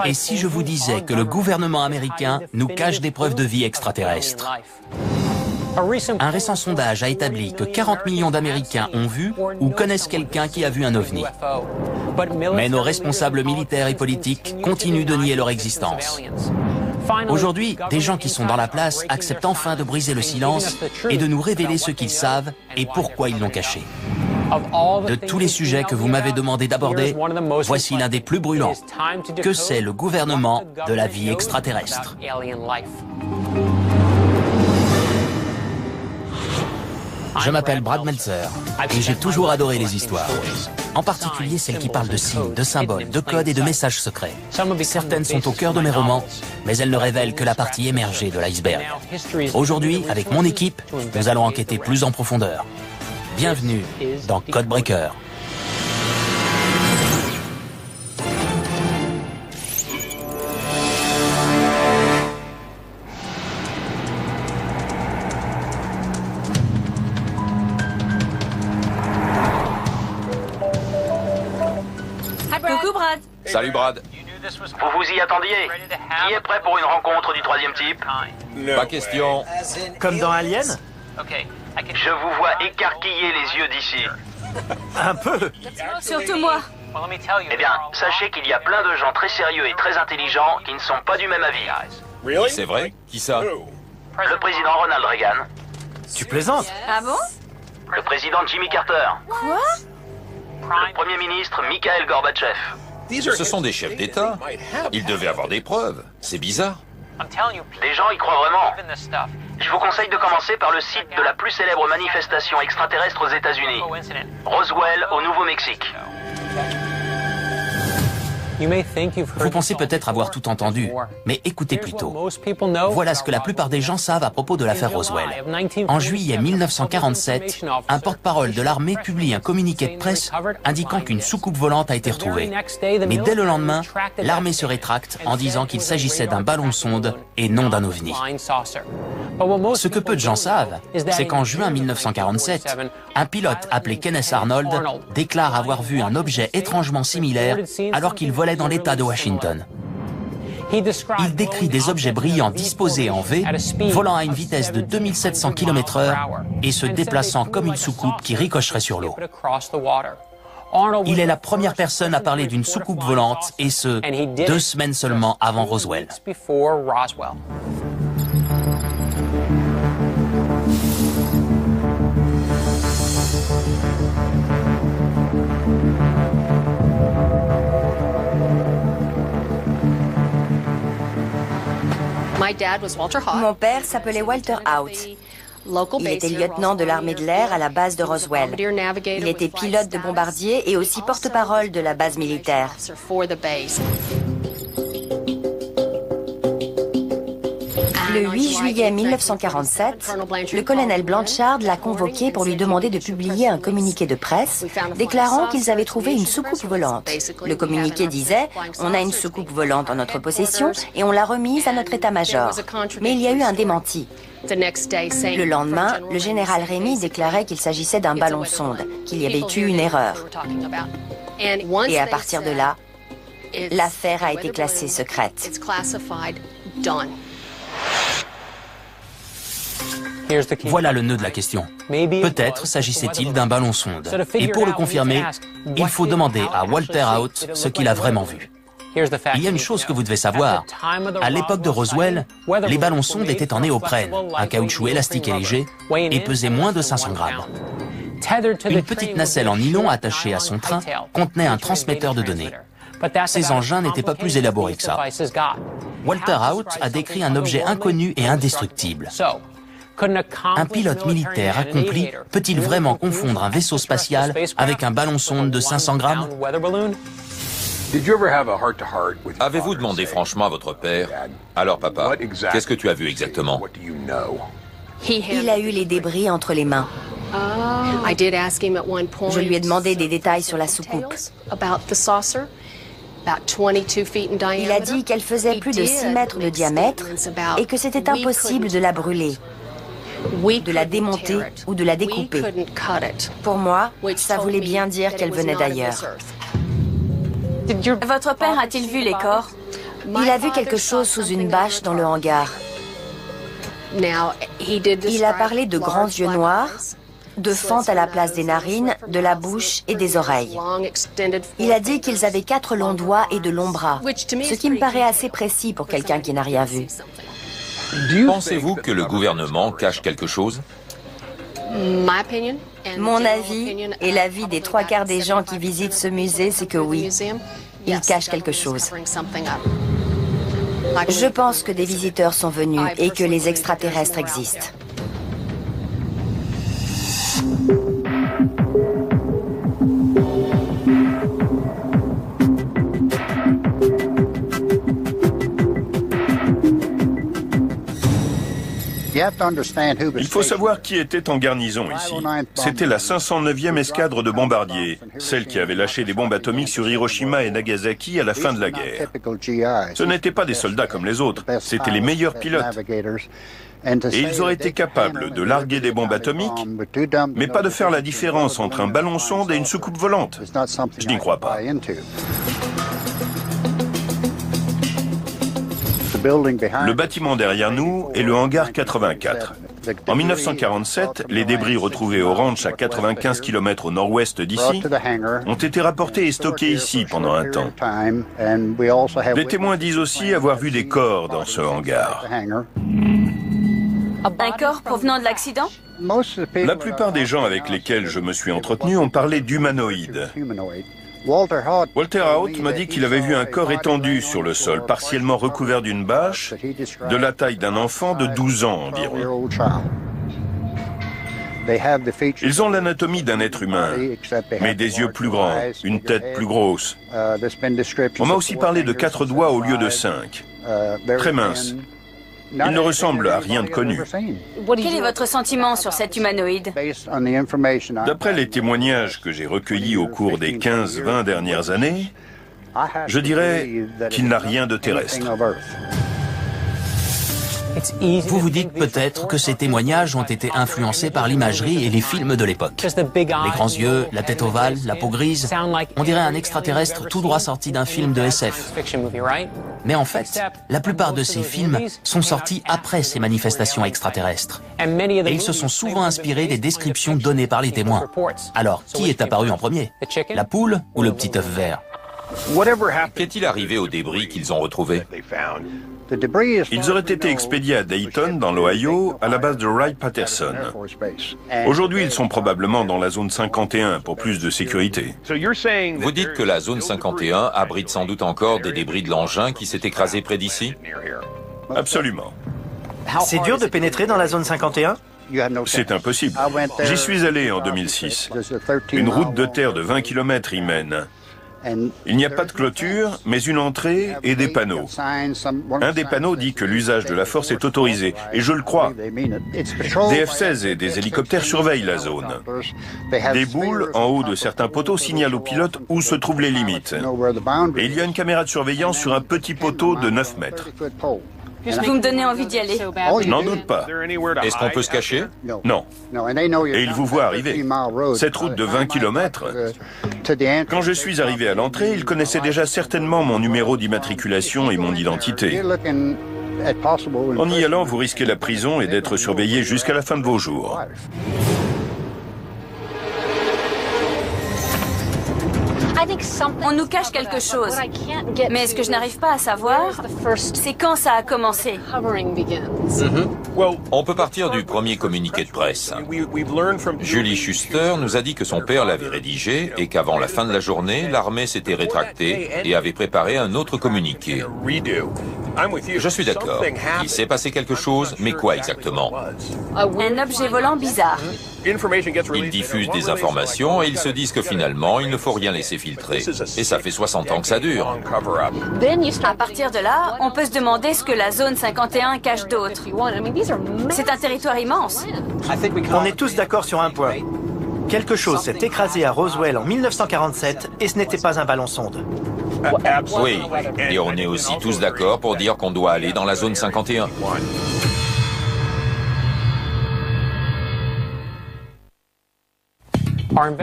Et si je vous disais que le gouvernement américain nous cache des preuves de vie extraterrestre? Un récent sondage a établi que 40 millions d'Américains ont vu ou connaissent quelqu'un qui a vu un ovni. Mais nos responsables militaires et politiques continuent de nier leur existence. Aujourd'hui, des gens qui sont dans la place acceptent enfin de briser le silence et de nous révéler ce qu'ils savent et pourquoi ils l'ont caché. De tous les sujets que vous m'avez demandé d'aborder, voici l'un des plus brûlants. Que c'est le gouvernement de la vie extraterrestre? Je m'appelle Brad Meltzer et j'ai toujours adoré les histoires. En particulier celles qui parlent de signes, de symboles, de codes et de messages secrets. Certaines sont au cœur de mes romans, mais elles ne révèlent que la partie émergée de l'iceberg. Aujourd'hui, avec mon équipe, nous allons enquêter plus en profondeur. Bienvenue dans Codebreaker. Coucou Brad. Salut Brad. Vous vous y attendiez? Qui est prêt pour une rencontre du troisième type? Pas question. Comme dans Alien? Je vous vois écarquiller les yeux d'ici. Un peu. Surtout moi. Eh bien, sachez qu'il y a plein de gens très sérieux et très intelligents qui ne sont pas du même avis. C'est vrai? Qui ça? Le président Ronald Reagan, Tu plaisantes? Ah bon? le président Jimmy Carter, Quoi? le premier ministre Mikhail Gorbatchev. Ce sont des chefs d'État. Ils devaient avoir des preuves. C'est bizarre. Les gens y croient vraiment. Je vous conseille de commencer par le site de la plus célèbre manifestation extraterrestre aux États-Unis, Roswell, au Nouveau-Mexique. Vous pensez peut-être avoir tout entendu, mais écoutez plutôt. Voilà ce que la plupart des gens savent à propos de l'affaire Roswell. En juillet 1947, un porte-parole de l'armée publie un communiqué de presse indiquant qu'une soucoupe volante a été retrouvée. Mais dès le lendemain, l'armée se rétracte en disant qu'il s'agissait d'un ballon-sonde et non d'un ovni. Ce que peu de gens savent, c'est qu'en juin 1947, un pilote appelé Kenneth Arnold déclare avoir vu un objet étrangement similaire alors qu'il volait dans l'État de Washington. Il décrit des objets brillants disposés en V, volant à une vitesse de 2700 km/h et se déplaçant comme une soucoupe qui ricocherait sur l'eau. Il est la première personne à parler d'une soucoupe volante, et ce, 2 semaines seulement avant Roswell. Mon père s'appelait Walter Haut. Il était lieutenant de l'armée de l'air à la base de Roswell. Il était pilote de bombardier et aussi porte-parole de la base militaire. Le 8 juillet 1947, le colonel Blanchard l'a convoqué pour lui demander de publier un communiqué de presse déclarant qu'ils avaient trouvé une soucoupe volante. Le communiqué disait « On a une soucoupe volante en notre possession et on l'a remise à notre état-major ». Mais il y a eu un démenti. Le lendemain, le général Rémy déclarait qu'il s'agissait d'un ballon-sonde, qu'il y avait eu une erreur. Et à partir de là, l'affaire a été classée secrète. Voilà le nœud de la question. Peut-être s'agissait-il d'un ballon-sonde. Et pour le confirmer, il faut demander à Walter Haut ce qu'il a vraiment vu. Il y a une chose que vous devez savoir. À l'époque de Roswell, les ballons-sondes étaient en néoprène, un caoutchouc élastique et léger, et pesaient moins de 500 grammes. Une petite nacelle en nylon attachée à son train contenait un transmetteur de données. Ces engins n'étaient pas plus élaborés que ça. Walter Haut a décrit un objet inconnu et indestructible. Un pilote militaire accompli peut-il vraiment confondre un vaisseau spatial avec un ballon-sonde de 500 grammes? Avez-vous demandé franchement à votre père? Alors papa, qu'est-ce que tu as vu exactement? Il a eu les débris entre les mains. Je lui ai demandé des détails sur la soucoupe. Il a dit qu'elle faisait plus de 6 mètres de diamètre et que c'était impossible de la brûler, de la démonter ou de la découper. Pour moi, ça voulait bien dire qu'elle venait d'ailleurs. Votre père a-t-il vu les corps? Il a vu quelque chose sous une bâche dans le hangar. Il a parlé de grands yeux noirs, de fentes à la place des narines, de la bouche et des oreilles. Il a dit qu'ils avaient 4 longs doigts et de longs bras, ce qui me paraît assez précis pour quelqu'un qui n'a rien vu. Pensez-vous que le gouvernement cache quelque chose? Mon avis et l'avis des 3/4 des gens qui visitent ce musée, c'est que oui, ils cachent quelque chose. Je pense que des visiteurs sont venus et que les extraterrestres existent. Il faut savoir qui était en garnison ici. C'était la 509e escadre de bombardiers, celle qui avait lâché des bombes atomiques sur Hiroshima et Nagasaki à la fin de la guerre. Ce n'étaient pas des soldats comme les autres, c'étaient les meilleurs pilotes. Et ils auraient été capables de larguer des bombes atomiques, mais pas de faire la différence entre un ballon sonde et une soucoupe volante. Je n'y crois pas. Le bâtiment derrière nous est le hangar 84. En 1947, les débris retrouvés au ranch à 95 km au nord-ouest d'ici ont été rapportés et stockés ici pendant un temps. Les témoins disent aussi avoir vu des corps dans ce hangar. Un corps provenant de l'accident? La plupart des gens avec lesquels je me suis entretenu ont parlé d'humanoïdes. Walter Haut m'a dit qu'il avait vu un corps étendu sur le sol, partiellement recouvert d'une bâche, de la taille d'un enfant de 12 ans environ. Ils ont l'anatomie d'un être humain, mais des yeux plus grands, une tête plus grosse. On m'a aussi parlé de 4 doigts au lieu de 5, très minces. Il ne ressemble à rien de connu. Quel est votre sentiment sur cet humanoïde? D'après les témoignages que j'ai recueillis au cours des 15-20 dernières années, je dirais qu'il n'a rien de terrestre. Vous vous dites peut-être que ces témoignages ont été influencés par l'imagerie et les films de l'époque. Les grands yeux, la tête ovale, la peau grise, on dirait un extraterrestre tout droit sorti d'un film de SF. Mais en fait, la plupart de ces films sont sortis après ces manifestations extraterrestres. Et ils se sont souvent inspirés des descriptions données par les témoins. Alors, qui est apparu en premier? La poule ou le petit œuf vert? Qu'est-il arrivé aux débris qu'ils ont retrouvés? Ils auraient été expédiés à Dayton, dans l'Ohio, à la base de Wright-Patterson. Aujourd'hui, ils sont probablement dans la zone 51 pour plus de sécurité. Vous dites que la zone 51 abrite sans doute encore des débris de l'engin qui s'est écrasé près d'ici? Absolument. C'est dur de pénétrer dans la zone 51? C'est impossible. J'y suis allé en 2006. Une route de terre de 20 km y mène. Il n'y a pas de clôture, mais une entrée et des panneaux. Un des panneaux dit que l'usage de la force est autorisé, et je le crois. Des F-16 et des hélicoptères surveillent la zone. Des boules en haut de certains poteaux signalent aux pilotes où se trouvent les limites. Et il y a une caméra de surveillance sur un petit poteau de 9 mètres. Vous me donnez envie d'y aller. N'en doute pas. Est-ce qu'on peut se cacher? Non. Et ils vous voient arriver. Cette route de 20 km, quand je suis arrivé à l'entrée, ils connaissaient déjà certainement mon numéro d'immatriculation et mon identité. En y allant, vous risquez la prison et d'être surveillé jusqu'à la fin de vos jours. On nous cache quelque chose. Mais ce que je n'arrive pas à savoir, c'est quand ça a commencé. On peut partir du premier communiqué de presse. Julie Schuster nous a dit que son père l'avait rédigé et qu'avant la fin de la journée, l'armée s'était rétractée et avait préparé un autre communiqué. Je suis d'accord. Il s'est passé quelque chose, mais quoi exactement? Un objet volant bizarre. Ils diffusent des informations et ils se disent que finalement, il ne faut rien laisser filtrer. Et ça fait 60 ans que ça dure. À partir de là, on peut se demander ce que la zone 51 cache d'autre. C'est un territoire immense. On est tous d'accord sur un point. Quelque chose s'est écrasé à Roswell en 1947 et ce n'était pas un ballon sonde. Oui, et on est aussi tous d'accord pour dire qu'on doit aller dans la zone 51.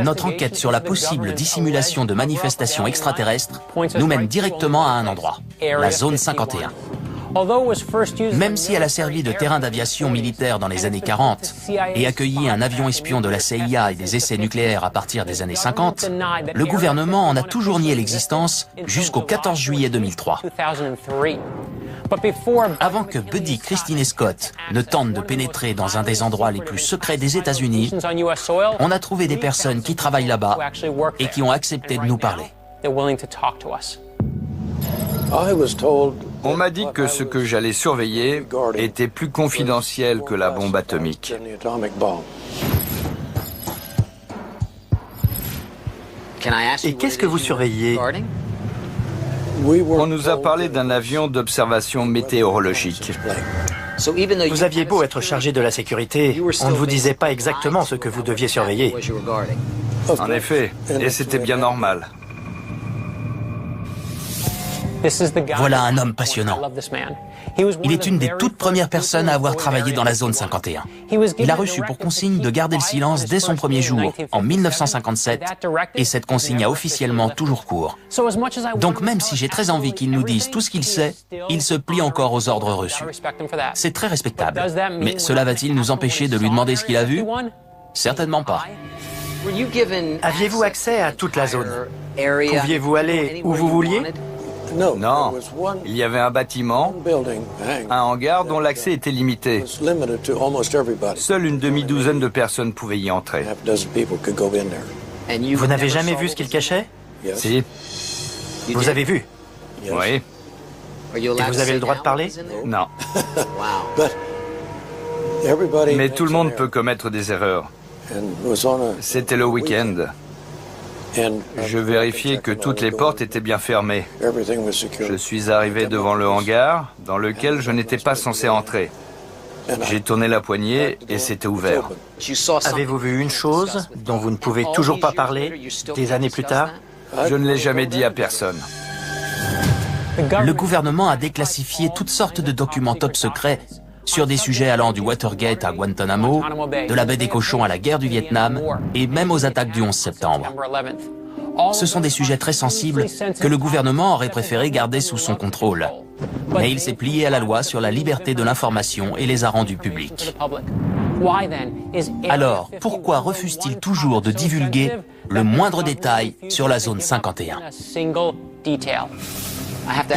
Notre enquête sur la possible dissimulation de manifestations extraterrestres nous mène directement à un endroit, la zone 51. Même si elle a servi de terrain d'aviation militaire dans les années 40 et accueilli un avion espion de la CIA et des essais nucléaires à partir des années 50, le gouvernement en a toujours nié l'existence jusqu'au 14 juillet 2003. Avant que Buddy, Christine et Scott ne tentent de pénétrer dans un des endroits les plus secrets des États-Unis, on a trouvé des personnes qui travaillent là-bas et qui ont accepté de nous parler. On m'a dit que ce que j'allais surveiller était plus confidentiel que la bombe atomique. Et qu'est-ce que vous surveillez? On nous a parlé d'un avion d'observation météorologique. Vous aviez beau être chargé de la sécurité, on ne vous disait pas exactement ce que vous deviez surveiller. En effet, et c'était bien normal. Voilà un homme passionnant. Il est une des toutes premières personnes à avoir travaillé dans la zone 51. Il a reçu pour consigne de garder le silence dès son premier jour, en 1957, et cette consigne a officiellement toujours cours. Donc même si j'ai très envie qu'il nous dise tout ce qu'il sait, il se plie encore aux ordres reçus. C'est très respectable. Mais cela va-t-il nous empêcher de lui demander ce qu'il a vu? Certainement pas. Aviez-vous accès à toute la zone? Pouviez-vous aller où vous vouliez? Non, il y avait un bâtiment, un hangar dont l'accès était limité. Seule une demi-douzaine de personnes pouvaient y entrer. Vous n'avez jamais vu ce qu'il cachait? Si. Vous avez vu? Oui. Et vous avez le droit de parler? Non. Mais tout le monde peut commettre des erreurs. C'était le week-end. Je vérifiais que toutes les portes étaient bien fermées. Je suis arrivé devant le hangar, dans lequel je n'étais pas censé entrer. J'ai tourné la poignée et c'était ouvert. Avez-vous vu une chose dont vous ne pouvez toujours pas parler des années plus tard? Je ne l'ai jamais dit à personne. Le gouvernement a déclassifié toutes sortes de documents top secrets sur des sujets allant du Watergate à Guantanamo, de la baie des Cochons à la guerre du Vietnam et même aux attaques du 11 septembre. Ce sont des sujets très sensibles que le gouvernement aurait préféré garder sous son contrôle. Mais il s'est plié à la loi sur la liberté de l'information et les a rendus publics. Alors, pourquoi refuse-t-il toujours de divulguer le moindre détail sur la zone 51?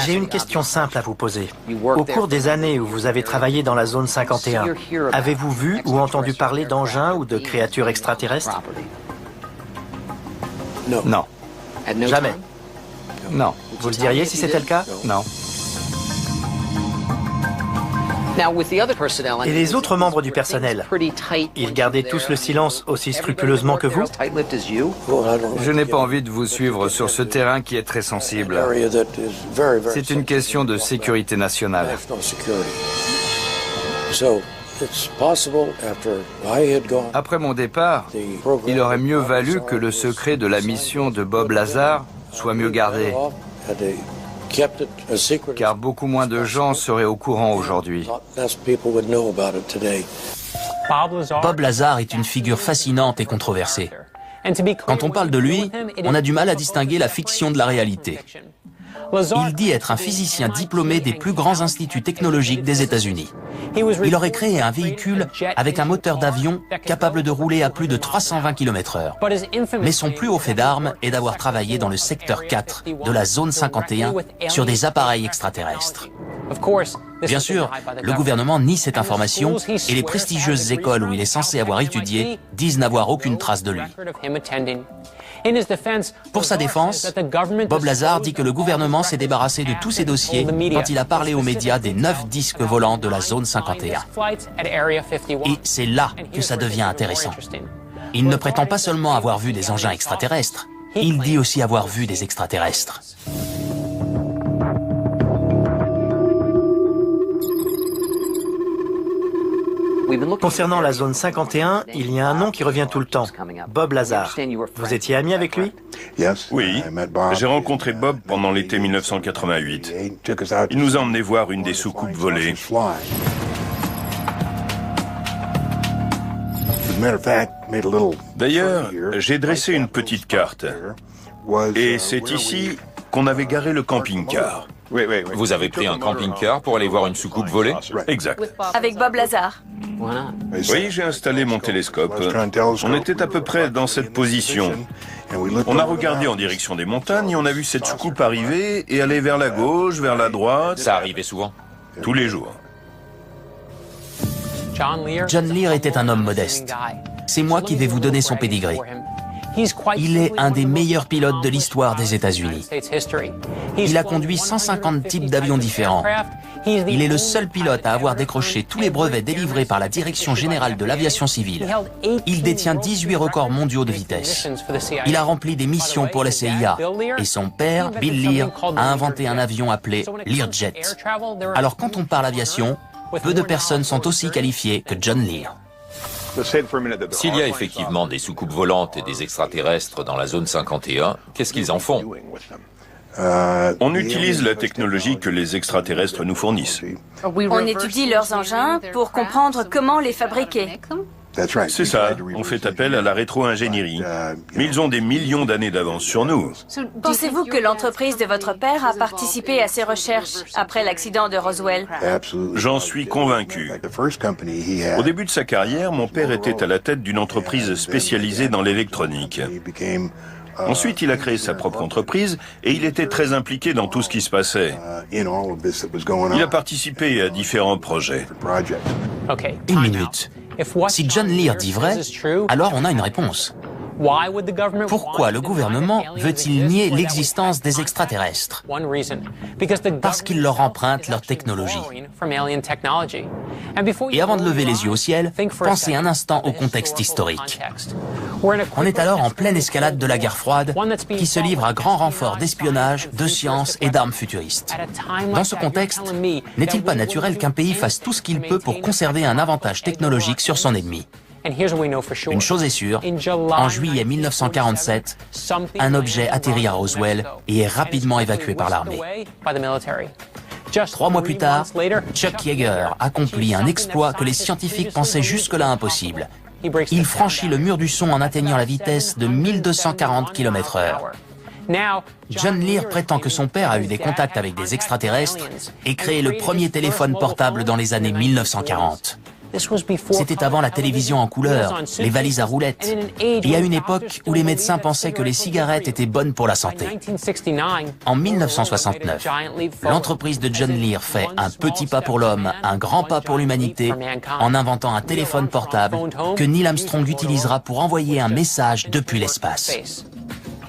J'ai une question simple à vous poser. Au cours des années où vous avez travaillé dans la zone 51, avez-vous vu ou entendu parler d'engins ou de créatures extraterrestres? Non. Jamais. Non. Vous le diriez si c'était le cas? Non. Et les autres membres du personnel, ils gardaient tous le silence aussi scrupuleusement que vous? Je n'ai pas envie de vous suivre sur ce terrain qui est très sensible. C'est une question de sécurité nationale. Après mon départ, il aurait mieux valu que le secret de la mission de Bob Lazar soit mieux gardé. Car beaucoup moins de gens seraient au courant aujourd'hui. Bob Lazar est une figure fascinante et controversée. Quand on parle de lui, on a du mal à distinguer la fiction de la réalité. Il dit être un physicien diplômé des plus grands instituts technologiques des États-Unis. Il aurait créé un véhicule avec un moteur d'avion capable de rouler à plus de 320 km/h. Mais son plus haut fait d'armes est d'avoir travaillé dans le secteur 4 de la zone 51 sur des appareils extraterrestres. Bien sûr, le gouvernement nie cette information et les prestigieuses écoles où il est censé avoir étudié disent n'avoir aucune trace de lui. Pour sa défense, Bob Lazar dit que le gouvernement s'est débarrassé de tous ses dossiers quand il a parlé aux médias des 9 disques volants de la zone 51. Et c'est là que ça devient intéressant. Il ne prétend pas seulement avoir vu des engins extraterrestres, il dit aussi avoir vu des extraterrestres. Concernant la zone 51, il y a un nom qui revient tout le temps, Bob Lazar. Vous étiez ami avec lui? Oui, j'ai rencontré Bob pendant l'été 1988. Il nous a emmenés voir une des soucoupes volées. D'ailleurs, j'ai dressé une petite carte. Et c'est ici qu'on avait garé le camping-car. Vous avez pris un camping-car pour aller voir une soucoupe volée? Exact. Avec Bob Lazar. Oui, j'ai installé mon télescope. On était à peu près dans cette position. On a regardé en direction des montagnes et on a vu cette soucoupe arriver et aller vers la gauche, vers la droite. Ça arrivait souvent? Tous les jours. John Lear était un homme modeste. C'est moi qui vais vous donner son pédigré. Il est un des meilleurs pilotes de l'histoire des États-Unis. Il a conduit 150 types d'avions différents. Il est le seul pilote à avoir décroché tous les brevets délivrés par la Direction générale de l'aviation civile. Il détient 18 records mondiaux de vitesse. Il a rempli des missions pour la CIA. Et son père, Bill Lear, a inventé un avion appelé Learjet. Alors quand on parle aviation, peu de personnes sont aussi qualifiées que John Lear. S'il y a effectivement des soucoupes volantes et des extraterrestres dans la zone 51, qu'est-ce qu'ils en font? On utilise la technologie que les extraterrestres nous fournissent. On étudie leurs engins pour comprendre comment les fabriquer. C'est ça, on fait appel à la rétro-ingénierie. Mais ils ont des millions d'années d'avance sur nous. Pensez-vous que l'entreprise de votre père a participé à ces recherches après l'accident de Roswell? J'en suis convaincu. Au début de sa carrière, mon père était à la tête d'une entreprise spécialisée dans l'électronique. Ensuite, il a créé sa propre entreprise et il était très impliqué dans tout ce qui se passait. Il a participé à différents projets. Une minute. Si John Lear dit vrai, alors on a une réponse. Pourquoi le gouvernement veut-il nier l'existence des extraterrestres? Parce qu'il leur emprunte leur technologie. Et avant de lever les yeux au ciel, pensez un instant au contexte historique. On est alors en pleine escalade de la guerre froide qui se livre à grand renfort d'espionnage, de science et d'armes futuristes. Dans ce contexte, n'est-il pas naturel qu'un pays fasse tout ce qu'il peut pour conserver un avantage technologique sur son ennemi? Une chose est sûre, en juillet 1947, un objet atterrit à Roswell et est rapidement évacué par l'armée. 3 mois plus tard, Chuck Yeager accomplit un exploit que les scientifiques pensaient jusque-là impossible. Il franchit le mur du son en atteignant la vitesse de 1240 km/h. John Lear prétend que son père a eu des contacts avec des extraterrestres et créé le premier téléphone portable dans les années 1940. C'était avant la télévision en couleur, les valises à roulettes, et à une époque où les médecins pensaient que les cigarettes étaient bonnes pour la santé. En 1969, l'entreprise de John Lear fait un petit pas pour l'homme, un grand pas pour l'humanité, en inventant un téléphone portable que Neil Armstrong utilisera pour envoyer un message depuis l'espace.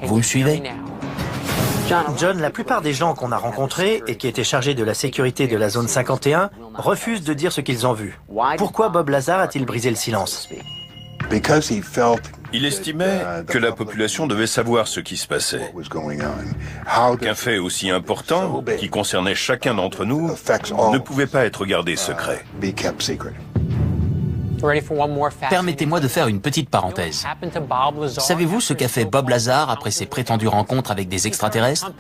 Vous me suivez ? John, la plupart des gens qu'on a rencontrés et qui étaient chargés de la sécurité de la zone 51 refusent de dire ce qu'ils ont vu. Pourquoi Bob Lazar a-t-il brisé le silence? Il estimait que la population devait savoir ce qui se passait. Qu'un fait aussi important, qui concernait chacun d'entre nous, ne pouvait pas être gardé secret. Permettez-moi de faire une petite parenthèse. Savez-vous ce qu'a fait Bob Lazar après ses prétendues rencontres avec des extraterrestres?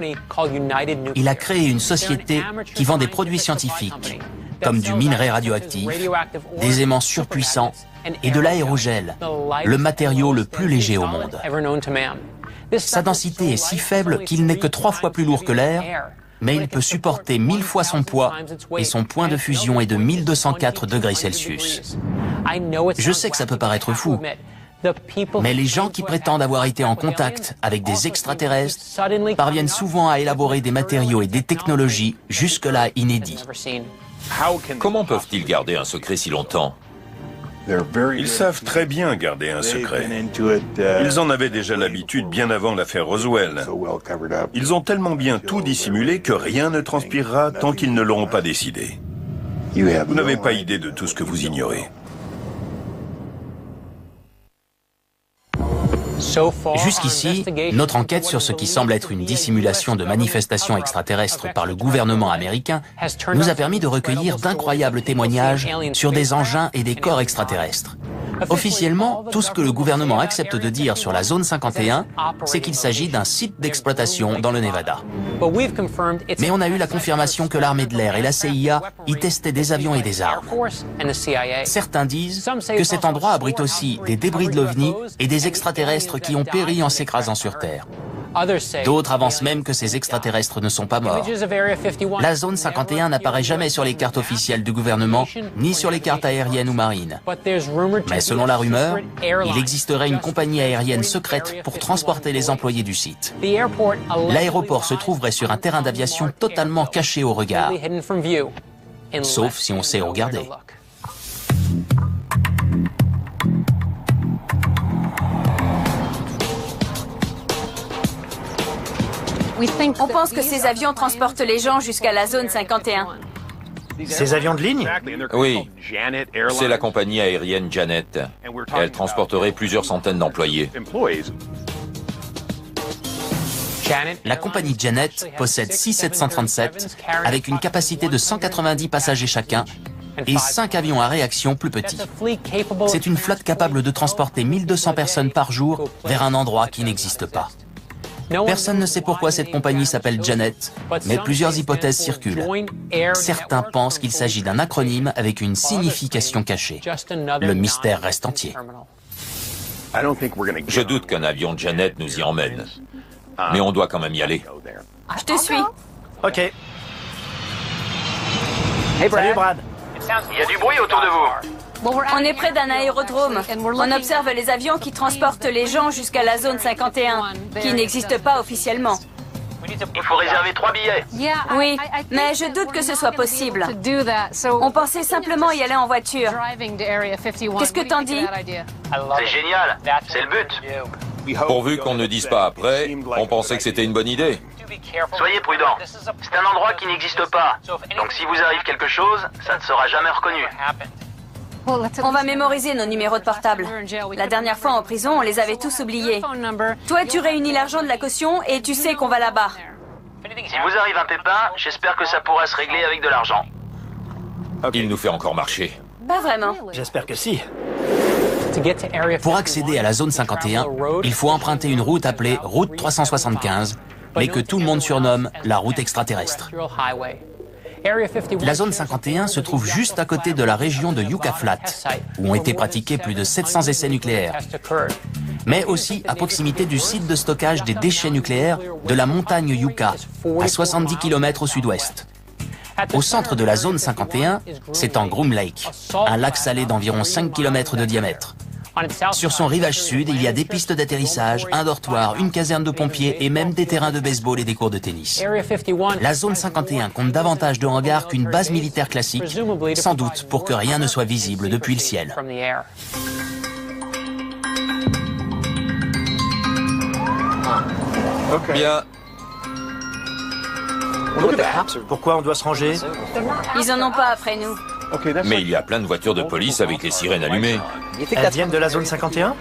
Il a créé une société qui vend des produits scientifiques, comme du minerai radioactif, des aimants surpuissants et de l'aérogel, le matériau le plus léger au monde. Sa densité est si faible qu'il n'est que 3 fois plus lourd que l'air, mais il peut supporter 1000 fois son poids et son point de fusion est de 1204 degrés Celsius. Je sais que ça peut paraître fou, mais les gens qui prétendent avoir été en contact avec des extraterrestres parviennent souvent à élaborer des matériaux et des technologies jusque-là inédits. Comment peuvent-ils garder un secret si longtemps? Ils savent très bien garder un secret. Ils en avaient déjà l'habitude bien avant l'affaire Roswell. Ils ont tellement bien tout dissimulé que rien ne transpirera tant qu'ils ne l'auront pas décidé. Vous n'avez pas idée de tout ce que vous ignorez. Jusqu'ici, notre enquête sur ce qui semble être une dissimulation de manifestations extraterrestres par le gouvernement américain nous a permis de recueillir d'incroyables témoignages sur des engins et des corps extraterrestres. Officiellement, tout ce que le gouvernement accepte de dire sur la zone 51, c'est qu'il s'agit d'un site d'exploitation dans le Nevada. Mais on a eu la confirmation que l'armée de l'air et la CIA y testaient des avions et des armes. Certains disent que cet endroit abrite aussi des débris de l'OVNI et des extraterrestres qui ont péri en s'écrasant sur Terre. D'autres avancent même que ces extraterrestres ne sont pas morts. La zone 51 n'apparaît jamais sur les cartes officielles du gouvernement, ni sur les cartes aériennes ou marines. Mais selon la rumeur, il existerait une compagnie aérienne secrète pour transporter les employés du site. L'aéroport se trouverait sur un terrain d'aviation totalement caché au regard, sauf si on sait où regarder. On pense que ces avions transportent les gens jusqu'à la zone 51. Ces avions de ligne? Oui, c'est la compagnie aérienne Janet. Elle transporterait plusieurs centaines d'employés. La compagnie Janet possède 6 737 avec une capacité de 190 passagers chacun et 5 avions à réaction plus petits. C'est une flotte capable de transporter 1200 personnes par jour vers un endroit qui n'existe pas. Personne ne sait pourquoi cette compagnie s'appelle Janet, mais plusieurs hypothèses circulent. Certains pensent qu'il s'agit d'un acronyme avec une signification cachée. Le mystère reste entier. Je doute qu'un avion de Janet nous y emmène. Mais on doit quand même y aller. Je te suis. Ok. Salut Brad. Il y a du bruit autour de vous. On est près d'un aérodrome. On observe les avions qui transportent les gens jusqu'à la zone 51, qui n'existe pas officiellement. Il faut réserver 3 billets. Oui, mais je doute que ce soit possible. On pensait simplement y aller en voiture. Qu'est-ce que t'en dis? C'est génial, c'est le but. Pourvu qu'on ne dise pas après, on pensait que c'était une bonne idée. Soyez prudents. C'est un endroit qui n'existe pas. Donc si vous arrive quelque chose, ça ne sera jamais reconnu. On va mémoriser nos numéros de portable. La dernière fois en prison, on les avait tous oubliés. Toi, tu réunis l'argent de la caution et tu sais qu'on va là-bas. Si vous arrive un pépin, j'espère que ça pourra se régler avec de l'argent. Il nous fait encore marcher. Pas vraiment. J'espère que si. Pour accéder à la zone 51, il faut emprunter une route appelée route 375, mais que tout le monde surnomme la route extraterrestre. La zone 51 se trouve juste à côté de la région de Yucca Flat, où ont été pratiqués plus de 700 essais nucléaires, mais aussi à proximité du site de stockage des déchets nucléaires de la montagne Yucca, à 70 km au sud-ouest. Au centre de la zone 51 s'étend Groom Lake, un lac salé d'environ 5 km de diamètre. Sur son rivage sud, il y a des pistes d'atterrissage, un dortoir, une caserne de pompiers et même des terrains de baseball et des cours de tennis. La zone 51 compte davantage de hangars qu'une base militaire classique, sans doute pour que rien ne soit visible depuis le ciel. Bien. Pourquoi on doit se ranger? Ils en ont pas après nous. Mais il y a plein de voitures de police avec les sirènes allumées. Elles viennent de la zone 51?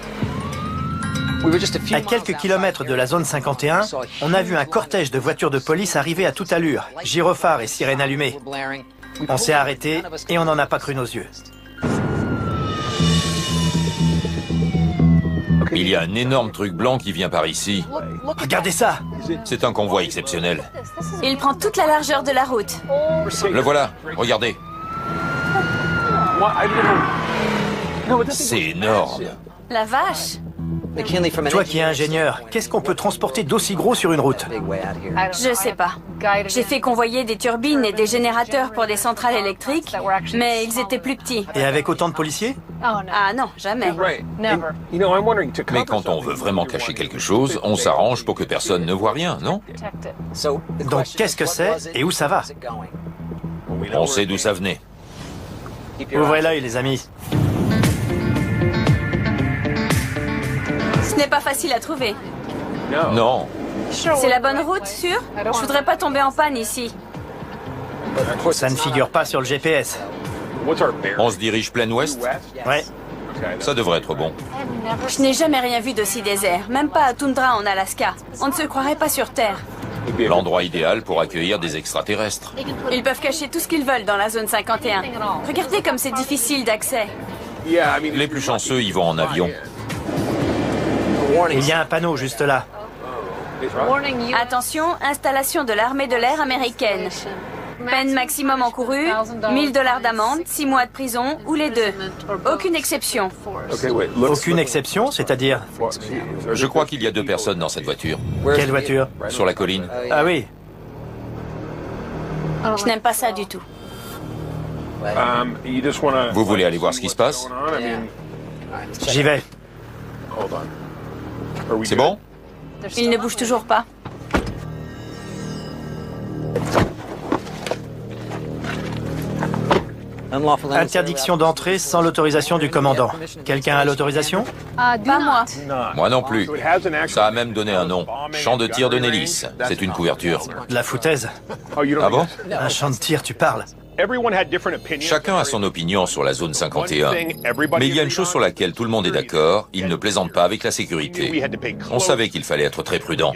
À quelques kilomètres de la zone 51, on a vu un cortège de voitures de police arriver à toute allure, gyrophares et sirènes allumées. On s'est arrêté et on n'en a pas cru nos yeux. Il y a un énorme truc blanc qui vient par ici. Regardez ça! C'est un convoi exceptionnel. Il prend toute la largeur de la route. Le voilà, regardez. C'est énorme. La vache! Toi qui es ingénieur, qu'est-ce qu'on peut transporter d'aussi gros sur une route? Je sais pas. J'ai fait convoyer des turbines et des générateurs pour des centrales électriques, mais ils étaient plus petits. Et avec autant de policiers? Ah non, jamais. Mais quand on veut vraiment cacher quelque chose, on s'arrange pour que personne ne voit rien, non? Donc qu'est-ce que c'est et où ça va? On sait d'où ça venait. Ouvrez l'œil, les amis. Ce n'est pas facile à trouver. Non. C'est la bonne route, sûr? Je voudrais pas tomber en panne ici. Ça ne figure pas sur le GPS. On se dirige plein ouest? Ouais. Ça devrait être bon. Je n'ai jamais rien vu d'aussi désert, même pas à Toundra en Alaska. On ne se croirait pas sur Terre. L'endroit idéal pour accueillir des extraterrestres. Ils peuvent cacher tout ce qu'ils veulent dans la zone 51. Regardez comme c'est difficile d'accès. Les plus chanceux y vont en avion. Il y a un panneau juste là. Attention, installation de l'armée de l'air américaine. Peine maximum encourue, $1000 d'amende, 6 mois de prison ou les deux. Aucune exception. Aucune exception, c'est-à-dire? Je crois qu'il y a 2 personnes dans cette voiture. Quelle voiture? Sur la colline. Ah oui. Je n'aime pas ça du tout. Vous voulez aller voir ce qui se passe? J'y vais. C'est bon? Il ne bouge toujours pas. Interdiction d'entrée sans l'autorisation du commandant. Quelqu'un a l'autorisation? Pas moi. Moi non plus. Ça a même donné un nom. Champ de tir de Nellis. C'est une couverture. De la foutaise. Ah bon? Un champ de tir, tu parles. Chacun a son opinion sur la zone 51. Mais il y a une chose sur laquelle tout le monde est d'accord, il ne plaisante pas avec la sécurité. On savait qu'il fallait être très prudent.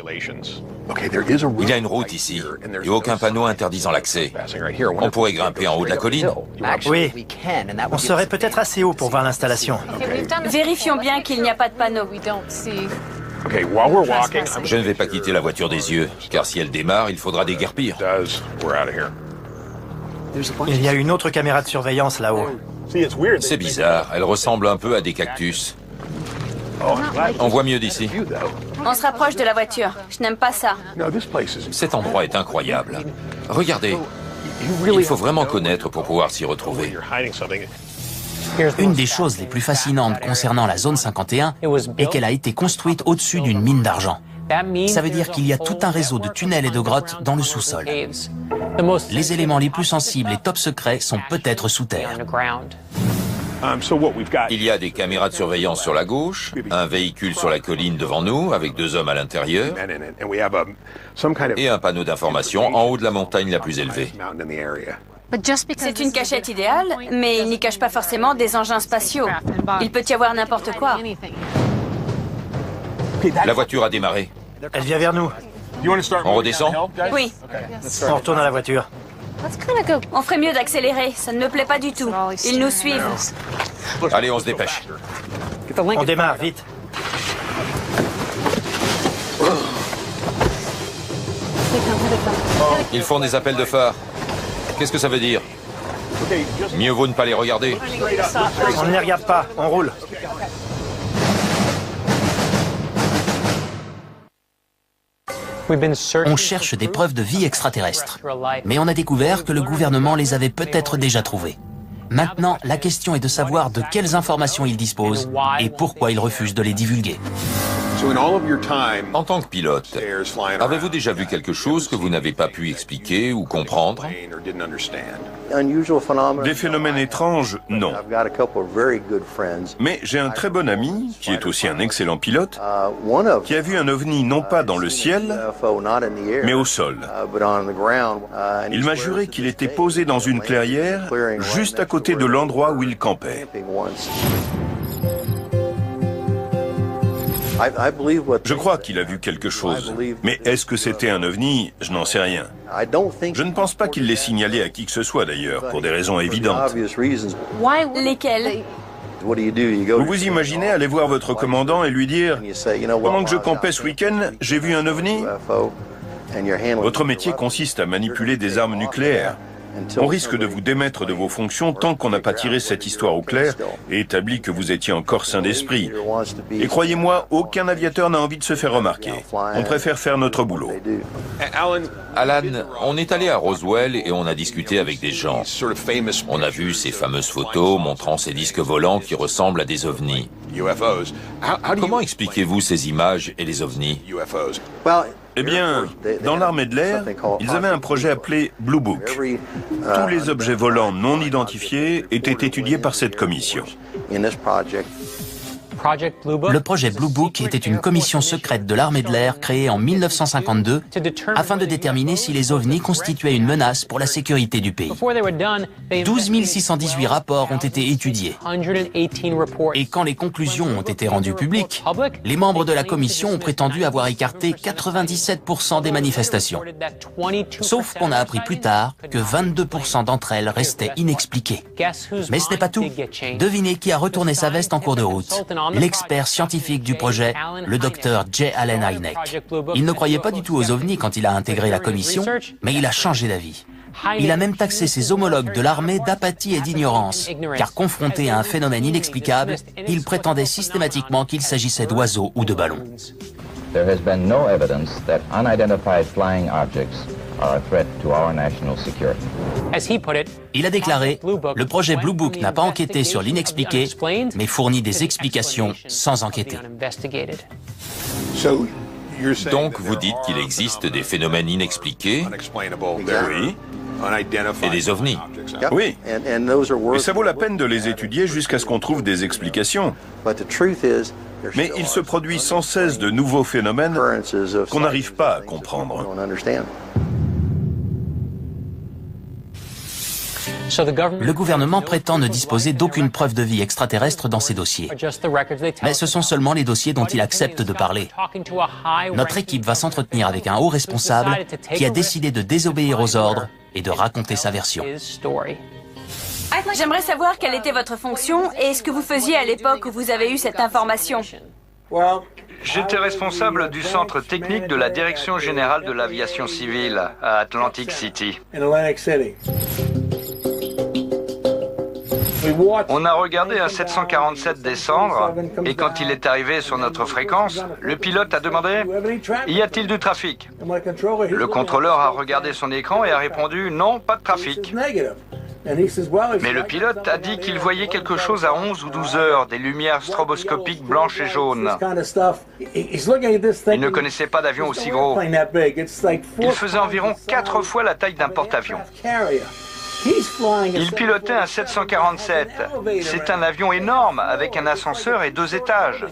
Il y a une route ici, et aucun panneau interdisant l'accès. On pourrait grimper en haut de la colline. Oui. On serait peut-être assez haut pour voir l'installation. Vérifions bien qu'il n'y a pas de panneau. Je ne vais pas quitter la voiture des yeux, car si elle démarre, il faudra déguerpir. Il y a une autre caméra de surveillance là-haut. C'est bizarre, elle ressemble un peu à des cactus. On voit mieux d'ici. On se rapproche de la voiture. Je n'aime pas ça. Cet endroit est incroyable. Regardez, il faut vraiment connaître pour pouvoir s'y retrouver. Une des choses les plus fascinantes concernant la zone 51 est qu'elle a été construite au-dessus d'une mine d'argent. Ça veut dire qu'il y a tout un réseau de tunnels et de grottes dans le sous-sol. Les éléments les plus sensibles et top secrets sont peut-être sous terre. Il y a des caméras de surveillance sur la gauche, un véhicule sur la colline devant nous avec 2 hommes à l'intérieur et un panneau d'information en haut de la montagne la plus élevée. C'est une cachette idéale, mais il n'y cache pas forcément des engins spatiaux. Il peut y avoir n'importe quoi. La voiture a démarré. Elle vient vers nous. On redescend? Oui. On retourne à la voiture. On ferait mieux d'accélérer. Ça ne me plaît pas du tout. Ils nous suivent. Allez, on se dépêche. On démarre, vite. Ils font des appels de phare. Qu'est-ce que ça veut dire? Mieux vaut ne pas les regarder. On ne les regarde pas, on roule. On cherche des preuves de vie extraterrestre. Mais on a découvert que le gouvernement les avait peut-être déjà trouvées. Maintenant, la question est de savoir de quelles informations ils disposent et pourquoi ils refusent de les divulguer. En tant que pilote, avez-vous déjà vu quelque chose que vous n'avez pas pu expliquer ou comprendre? Des phénomènes étranges, non. Mais j'ai un très bon ami, qui est aussi un excellent pilote, qui a vu un ovni non pas dans le ciel, mais au sol. Il m'a juré qu'il était posé dans une clairière, juste à côté de l'endroit où il campait. Je crois qu'il a vu quelque chose. Mais est-ce que c'était un ovni? Je n'en sais rien. Je ne pense pas qu'il l'ait signalé à qui que ce soit d'ailleurs, pour des raisons évidentes. Lesquels? Vous vous imaginez aller voir votre commandant et lui dire « Pendant que je campais ce week-end, j'ai vu un ovni ?» Votre métier consiste à manipuler des armes nucléaires. On risque de vous démettre de vos fonctions tant qu'on n'a pas tiré cette histoire au clair et établi que vous étiez encore sain d'esprit. Et croyez-moi, aucun aviateur n'a envie de se faire remarquer. On préfère faire notre boulot. Alan, on est allé à Roswell et on a discuté avec des gens. On a vu ces fameuses photos montrant ces disques volants qui ressemblent à des ovnis. Comment expliquez-vous ces images et les ovnis? Eh bien, dans l'armée de l'air, ils avaient un projet appelé Blue Book. Tous les objets volants non identifiés étaient étudiés par cette commission. Le projet Blue Book était une commission secrète de l'armée de l'air créée en 1952 afin de déterminer si les ovnis constituaient une menace pour la sécurité du pays. 12 618 rapports ont été étudiés. Et quand les conclusions ont été rendues publiques, les membres de la commission ont prétendu avoir écarté 97% des manifestations. Sauf qu'on a appris plus tard que 22% d'entre elles restaient inexpliquées. Mais ce n'est pas tout. Devinez qui a retourné sa veste en cours de route. L'expert scientifique du projet, le docteur J. Allen Hynek. Il ne croyait pas du tout aux ovnis quand il a intégré la commission, mais il a changé d'avis. Il a même taxé ses homologues de l'armée d'apathie et d'ignorance, car confronté à un phénomène inexplicable, il prétendait systématiquement qu'il s'agissait d'oiseaux ou de ballons. There has been no evidence that unidentified flying objects are a threat to our national security. Il a déclaré, le projet Blue Book n'a pas enquêté sur l'inexpliqué, mais fournit des explications sans enquêter. Donc vous dites qu'il existe des phénomènes inexpliqués et des ovnis. Oui, et ça vaut la peine de les étudier jusqu'à ce qu'on trouve des explications. Mais il se produit sans cesse de nouveaux phénomènes qu'on n'arrive pas à comprendre. Le gouvernement prétend ne disposer d'aucune preuve de vie extraterrestre dans ses dossiers. Mais ce sont seulement les dossiers dont il accepte de parler. Notre équipe va s'entretenir avec un haut responsable qui a décidé de désobéir aux ordres et de raconter sa version. J'aimerais savoir quelle était votre fonction et ce que vous faisiez à l'époque où vous avez eu cette information. J'étais responsable du centre technique de la Direction générale de l'aviation civile à Atlantic City. On a regardé un 747 descendre et quand il est arrivé sur notre fréquence, le pilote a demandé « Y a-t-il du trafic ?» Le contrôleur a regardé son écran et a répondu « Non, pas de trafic ». Mais le pilote a dit qu'il voyait quelque chose à 11 ou 12 heures, des lumières stroboscopiques blanches et jaunes. Il ne connaissait pas d'avion aussi gros. Il faisait environ 4 fois la taille d'un porte-avions. Il pilotait un 747. C'est un avion énorme avec un ascenseur et 2 étages.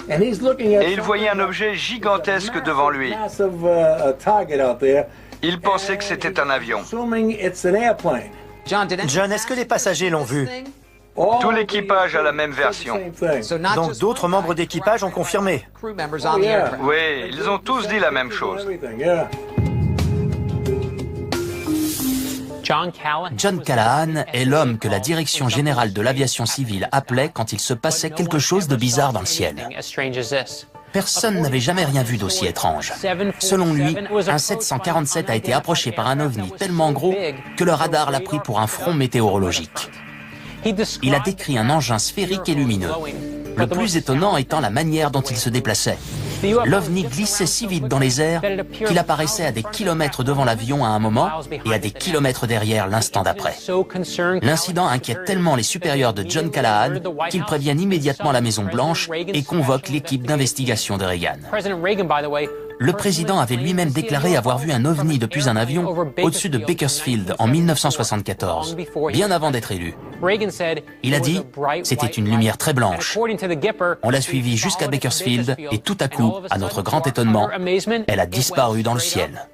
Et il voyait un objet gigantesque devant lui. Il pensait que c'était un avion. John, est-ce que les passagers l'ont vu? Tout l'équipage a la même version. Donc d'autres membres d'équipage ont confirmé? Oui, ils ont tous dit la même chose. John Callahan est l'homme que la Direction générale de l'aviation civile appelait quand il se passait quelque chose de bizarre dans le ciel. Personne n'avait jamais rien vu d'aussi étrange. Selon lui, un 747 a été approché par un ovni tellement gros que le radar l'a pris pour un front météorologique. Il a décrit un engin sphérique et lumineux. Le plus étonnant étant la manière dont il se déplaçait. L'ovni glissait si vite dans les airs qu'il apparaissait à des kilomètres devant l'avion à un moment et à des kilomètres derrière l'instant d'après. L'incident inquiète tellement les supérieurs de John Callahan qu'ils préviennent immédiatement la Maison-Blanche et convoquent l'équipe d'investigation de Reagan. Le président avait lui-même déclaré avoir vu un ovni depuis un avion au-dessus de Bakersfield en 1974, bien avant d'être élu. Il a dit « C'était une lumière très blanche. On l'a suivie jusqu'à Bakersfield et tout à coup, à notre grand étonnement, elle a disparu dans le ciel. »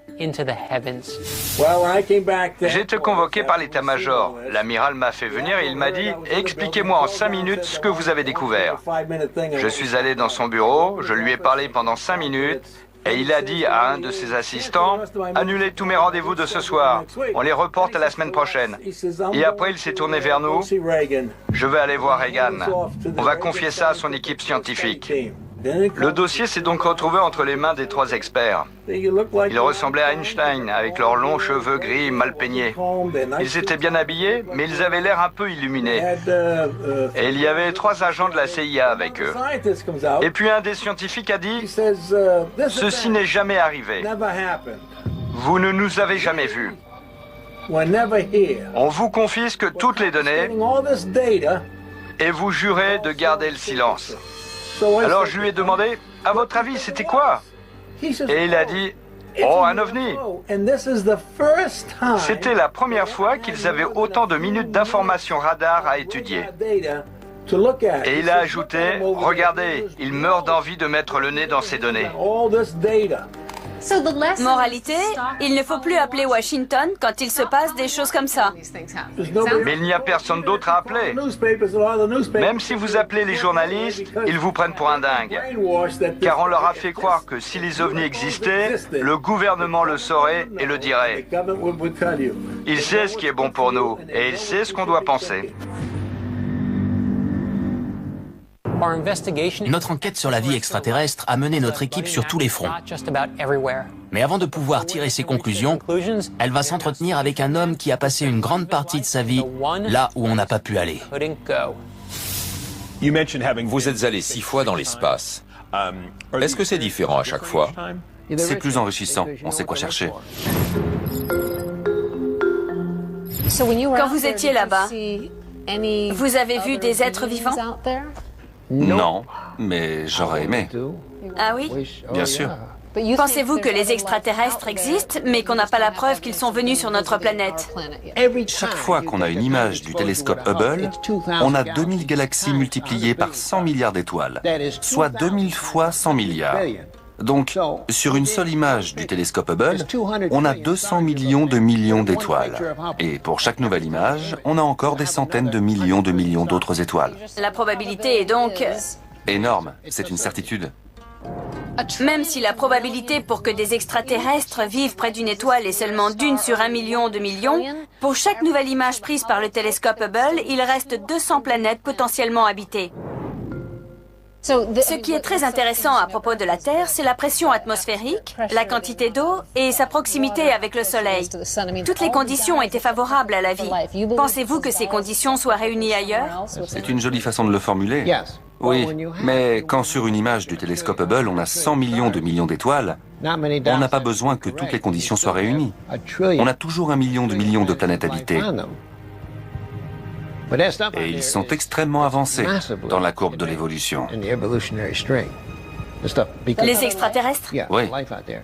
J'ai été convoqué par l'état-major. L'amiral m'a fait venir et il m'a dit « Expliquez-moi en 5 minutes ce que vous avez découvert. » Je suis allé dans son bureau, je lui ai parlé pendant 5 minutes et il a dit à un de ses assistants « Annulez tous mes rendez-vous de ce soir, on les reporte à la semaine prochaine. » Et après il s'est tourné vers nous « Je vais aller voir Reagan. On va confier ça à son équipe scientifique. » Le dossier s'est donc retrouvé entre les mains des 3 experts. Ils ressemblaient à Einstein, avec leurs longs cheveux gris mal peignés. Ils étaient bien habillés, mais ils avaient l'air un peu illuminés. Et il y avait 3 agents de la CIA avec eux. Et puis un des scientifiques a dit « Ceci n'est jamais arrivé. Vous ne nous avez jamais vus. On vous confisque toutes les données et vous jurez de garder le silence. » Alors je lui ai demandé, à votre avis, c'était quoi? Et il a dit, oh, un ovni. C'était la première fois qu'ils avaient autant de minutes d'informations radar à étudier. Et il a ajouté, regardez, il meurt d'envie de mettre le nez dans ces données. Moralité, il ne faut plus appeler Washington quand il se passe des choses comme ça. Mais il n'y a personne d'autre à appeler. Même si vous appelez les journalistes, ils vous prennent pour un dingue. Car on leur a fait croire que si les ovnis existaient, le gouvernement le saurait et le dirait. Il sait ce qui est bon pour nous et il sait ce qu'on doit penser. Notre enquête sur la vie extraterrestre a mené notre équipe sur tous les fronts. Mais avant de pouvoir tirer ses conclusions, elle va s'entretenir avec un homme qui a passé une grande partie de sa vie là où on n'a pas pu aller. Vous êtes allé 6 fois dans l'espace. Est-ce que c'est différent à chaque fois? C'est plus enrichissant, on sait quoi chercher. Quand vous étiez là-bas, vous avez vu des êtres vivants? Non, mais j'aurais aimé. Ah oui? Bien sûr. Pensez-vous que les extraterrestres existent, mais qu'on n'a pas la preuve qu'ils sont venus sur notre planète? Chaque fois qu'on a une image du télescope Hubble, on a 2000 galaxies multipliées par 100 milliards d'étoiles, soit 2000 fois 100 milliards. Donc, sur une seule image du télescope Hubble, on a 200 millions d'étoiles. Et pour chaque nouvelle image, on a encore des centaines de millions d'autres étoiles. La probabilité est donc... Énorme, c'est une certitude. Même si la probabilité pour que des extraterrestres vivent près d'une étoile est seulement d'1 sur 1 million de millions, pour chaque nouvelle image prise par le télescope Hubble, il reste 200 planètes potentiellement habitées. Ce qui est très intéressant à propos de la Terre, c'est la pression atmosphérique, la quantité d'eau et sa proximité avec le Soleil. Toutes les conditions étaient favorables à la vie. Pensez-vous que ces conditions soient réunies ailleurs? C'est une jolie façon de le formuler. Oui, mais quand sur une image du télescope Hubble, on a 100 millions d'étoiles, on n'a pas besoin que toutes les conditions soient réunies. On a toujours 1 million de planètes habitées. Et ils sont extrêmement avancés dans la courbe de l'évolution. Les extraterrestres? Oui,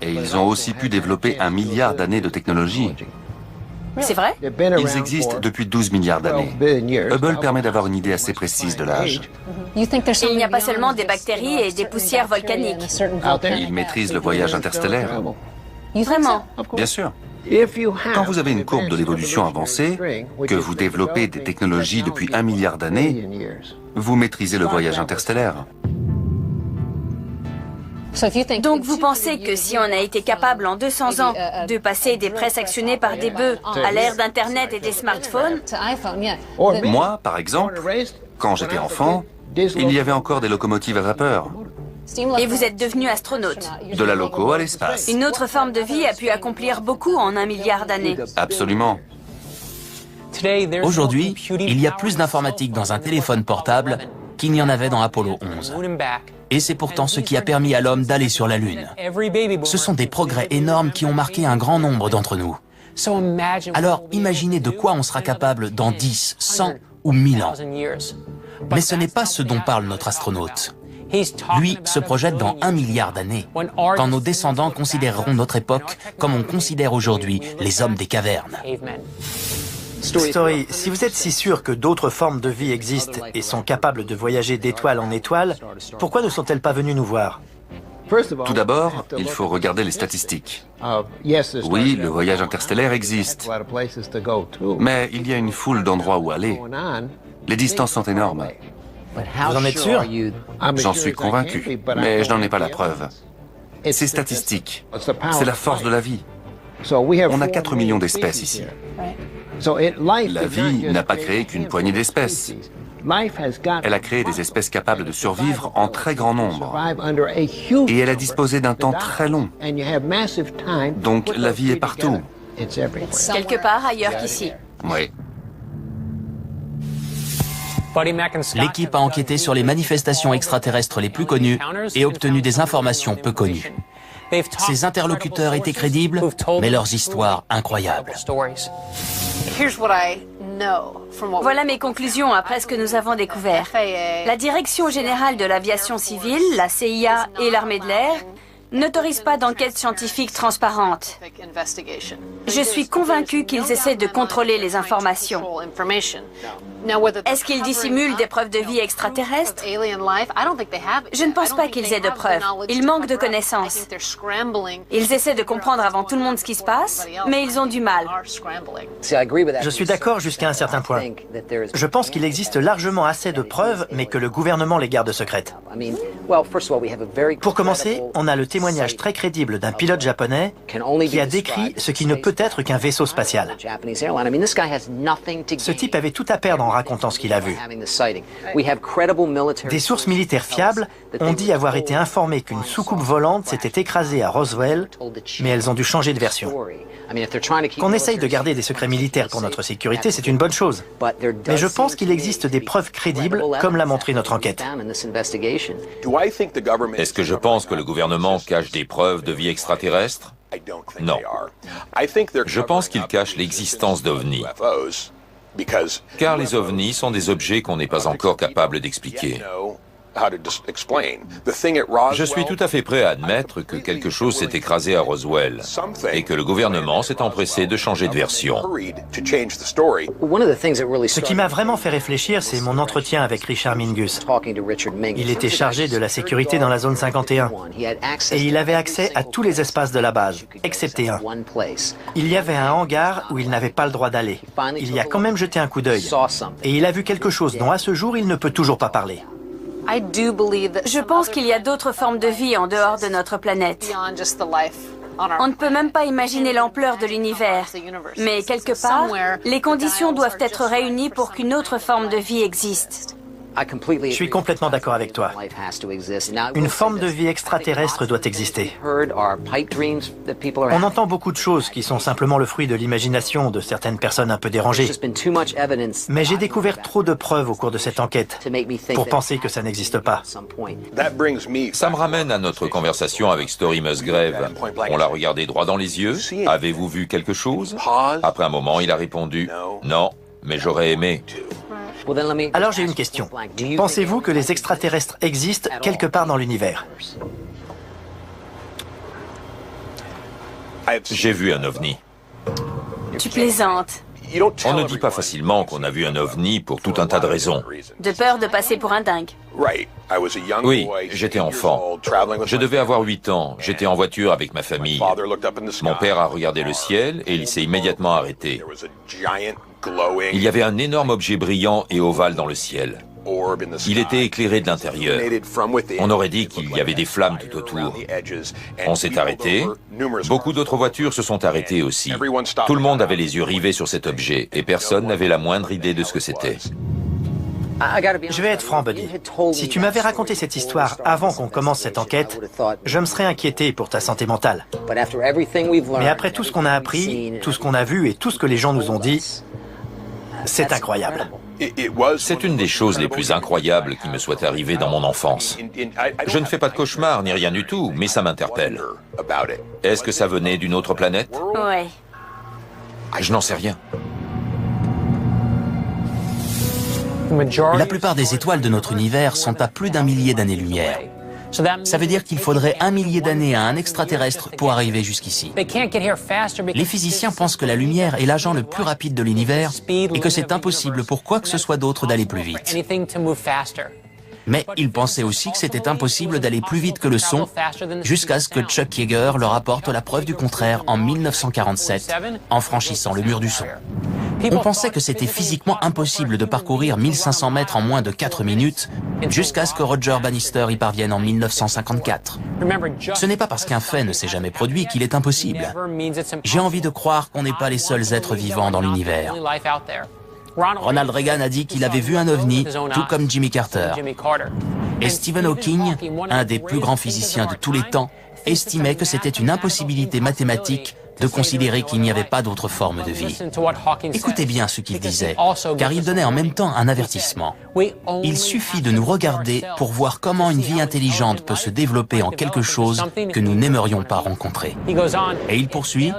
et ils ont aussi pu développer 1 milliard d'années de technologie. C'est vrai? Ils existent depuis 12 milliards d'années. Hubble permet d'avoir une idée assez précise de l'âge. Il n'y a pas seulement des bactéries et des poussières volcaniques. Ils maîtrisent le voyage interstellaire. Vraiment? Bien sûr. Quand vous avez une courbe de l'évolution avancée, que vous développez des technologies depuis 1 milliard d'années, vous maîtrisez le voyage interstellaire. Donc vous pensez que si on a été capable en 200 ans de passer des presses actionnées par des bœufs à l'ère d'Internet et des smartphones... Moi, par exemple, quand j'étais enfant, il y avait encore des locomotives à vapeur. Et vous êtes devenu astronaute. De la loco à l'espace. Une autre forme de vie a pu accomplir beaucoup en 1 milliard d'années. Absolument. Aujourd'hui, il y a plus d'informatique dans un téléphone portable qu'il n'y en avait dans Apollo 11. Et c'est pourtant ce qui a permis à l'homme d'aller sur la Lune. Ce sont des progrès énormes qui ont marqué un grand nombre d'entre nous. Alors, imaginez de quoi on sera capable dans 10, 100 ou 1000 ans. Mais ce n'est pas ce dont parle notre astronaute. Lui se projette dans 1 milliard d'années, quand nos descendants considéreront notre époque comme on considère aujourd'hui les hommes des cavernes. Story, si vous êtes si sûr que d'autres formes de vie existent et sont capables de voyager d'étoile en étoile, pourquoi ne sont-elles pas venues nous voir? Tout d'abord, il faut regarder les statistiques. Oui, le voyage interstellaire existe, mais il y a une foule d'endroits où aller. Les distances sont énormes. Vous en êtes sûr? J'en suis convaincu, mais je n'en ai pas la preuve. C'est statistique. C'est la force de la vie. On a 4 millions d'espèces ici. La vie n'a pas créé qu'une poignée d'espèces. Elle a créé des espèces capables de survivre en très grand nombre. Et elle a disposé d'un temps très long. Donc la vie est partout. Quelque part ailleurs qu'ici. Oui. L'équipe a enquêté sur les manifestations extraterrestres les plus connues et obtenu des informations peu connues. Ces interlocuteurs étaient crédibles, mais leurs histoires incroyables. Voilà mes conclusions après ce que nous avons découvert. La Direction générale de l'aviation civile, la CIA et l'armée de l'air n'autorisent pas d'enquête scientifique transparente. Je suis convaincu qu'ils essaient de contrôler les informations. Est-ce qu'ils dissimulent des preuves de vie extraterrestre? Je ne pense pas qu'ils aient de preuves. Ils manquent de connaissances. Ils essaient de comprendre avant tout le monde ce qui se passe, mais ils ont du mal. Je suis d'accord jusqu'à un certain point. Je pense qu'il existe largement assez de preuves, mais que le gouvernement les garde secrètes. Pour commencer, on a le témoignage très crédible d'un pilote japonais qui a décrit ce qui ne peut être qu'un vaisseau spatial. Ce type avait tout à perdre en racontant ce qu'il a vu. Des sources militaires fiables ont dit avoir été informées qu'une soucoupe volante s'était écrasée à Roswell, mais elles ont dû changer de version. Qu'on essaye de garder des secrets militaires pour notre sécurité, c'est une bonne chose. Mais je pense qu'il existe des preuves crédibles, comme l'a montré notre enquête. Est-ce que je pense que le gouvernement cache des preuves de vie extraterrestre? Non. Je pense qu'il cache l'existence d'ovnis. Car les ovnis sont des objets qu'on n'est pas encore capable d'expliquer. Je suis tout à fait prêt à admettre que quelque chose s'est écrasé à Roswell et que le gouvernement s'est empressé de changer de version. Ce qui m'a vraiment fait réfléchir, c'est mon entretien avec Richard Mingus. Il était chargé de la sécurité dans la zone 51 et il avait accès à tous les espaces de la base, excepté un. Il y avait un hangar où il n'avait pas le droit d'aller. Il y a quand même jeté un coup d'œil et il a vu quelque chose dont à ce jour il ne peut toujours pas parler. Je pense qu'il y a d'autres formes de vie en dehors de notre planète. On ne peut même pas imaginer l'ampleur de l'univers. Mais quelque part, les conditions doivent être réunies pour qu'une autre forme de vie existe. Je suis complètement d'accord avec toi. Une forme de vie extraterrestre doit exister. On entend beaucoup de choses qui sont simplement le fruit de l'imagination de certaines personnes un peu dérangées. Mais j'ai découvert trop de preuves au cours de cette enquête pour penser que ça n'existe pas. Ça me ramène à notre conversation avec Story Musgrave. On l'a regardé droit dans les yeux. Avez-vous vu quelque chose? Après un moment, il a répondu « Non, mais j'aurais aimé ». Alors j'ai une question. Pensez-vous que les extraterrestres existent quelque part dans l'univers? J'ai vu un ovni. Tu plaisantes. On ne dit pas facilement qu'on a vu un ovni pour tout un tas de raisons. De peur de passer pour un dingue. Oui, j'étais enfant. Je devais avoir 8 ans. J'étais en voiture avec ma famille. Mon père a regardé le ciel et il s'est immédiatement arrêté. Il y avait un énorme objet brillant et ovale dans le ciel. Il était éclairé de l'intérieur. On aurait dit qu'il y avait des flammes tout autour. On s'est arrêté. Beaucoup d'autres voitures se sont arrêtées aussi. Tout le monde avait les yeux rivés sur cet objet et personne n'avait la moindre idée de ce que c'était. Je vais être franc, Buddy. Si tu m'avais raconté cette histoire avant qu'on commence cette enquête, je me serais inquiété pour ta santé mentale. Mais après tout ce qu'on a appris, tout ce qu'on a vu et tout ce que les gens nous ont dit, c'est incroyable. C'est une des choses les plus incroyables qui me soit arrivée dans mon enfance. Je ne fais pas de cauchemar ni rien du tout, mais ça m'interpelle. Est-ce que ça venait d'une autre planète? Ouais. Je n'en sais rien. La plupart des étoiles de notre univers sont à plus d'1 millier d'années-lumière. Ça veut dire qu'il faudrait 1 millier d'années à un extraterrestre pour arriver jusqu'ici. Les physiciens pensent que la lumière est l'agent le plus rapide de l'univers et que c'est impossible pour quoi que ce soit d'autre d'aller plus vite. Mais ils pensaient aussi que c'était impossible d'aller plus vite que le son, jusqu'à ce que Chuck Yeager leur apporte la preuve du contraire en 1947, en franchissant le mur du son. On pensait que c'était physiquement impossible de parcourir 1500 mètres en moins de 4 minutes, jusqu'à ce que Roger Bannister y parvienne en 1954. Ce n'est pas parce qu'un fait ne s'est jamais produit qu'il est impossible. J'ai envie de croire qu'on n'est pas les seuls êtres vivants dans l'univers. Ronald Reagan a dit qu'il avait vu un ovni, tout comme Jimmy Carter. Et Stephen Hawking, un des plus grands physiciens de tous les temps, estimait que c'était une impossibilité mathématique de considérer qu'il n'y avait pas d'autre forme de vie. Écoutez bien ce qu'il disait, car il donnait en même temps un avertissement. Il suffit de nous regarder pour voir comment une vie intelligente peut se développer en quelque chose que nous n'aimerions pas rencontrer. Et il poursuit,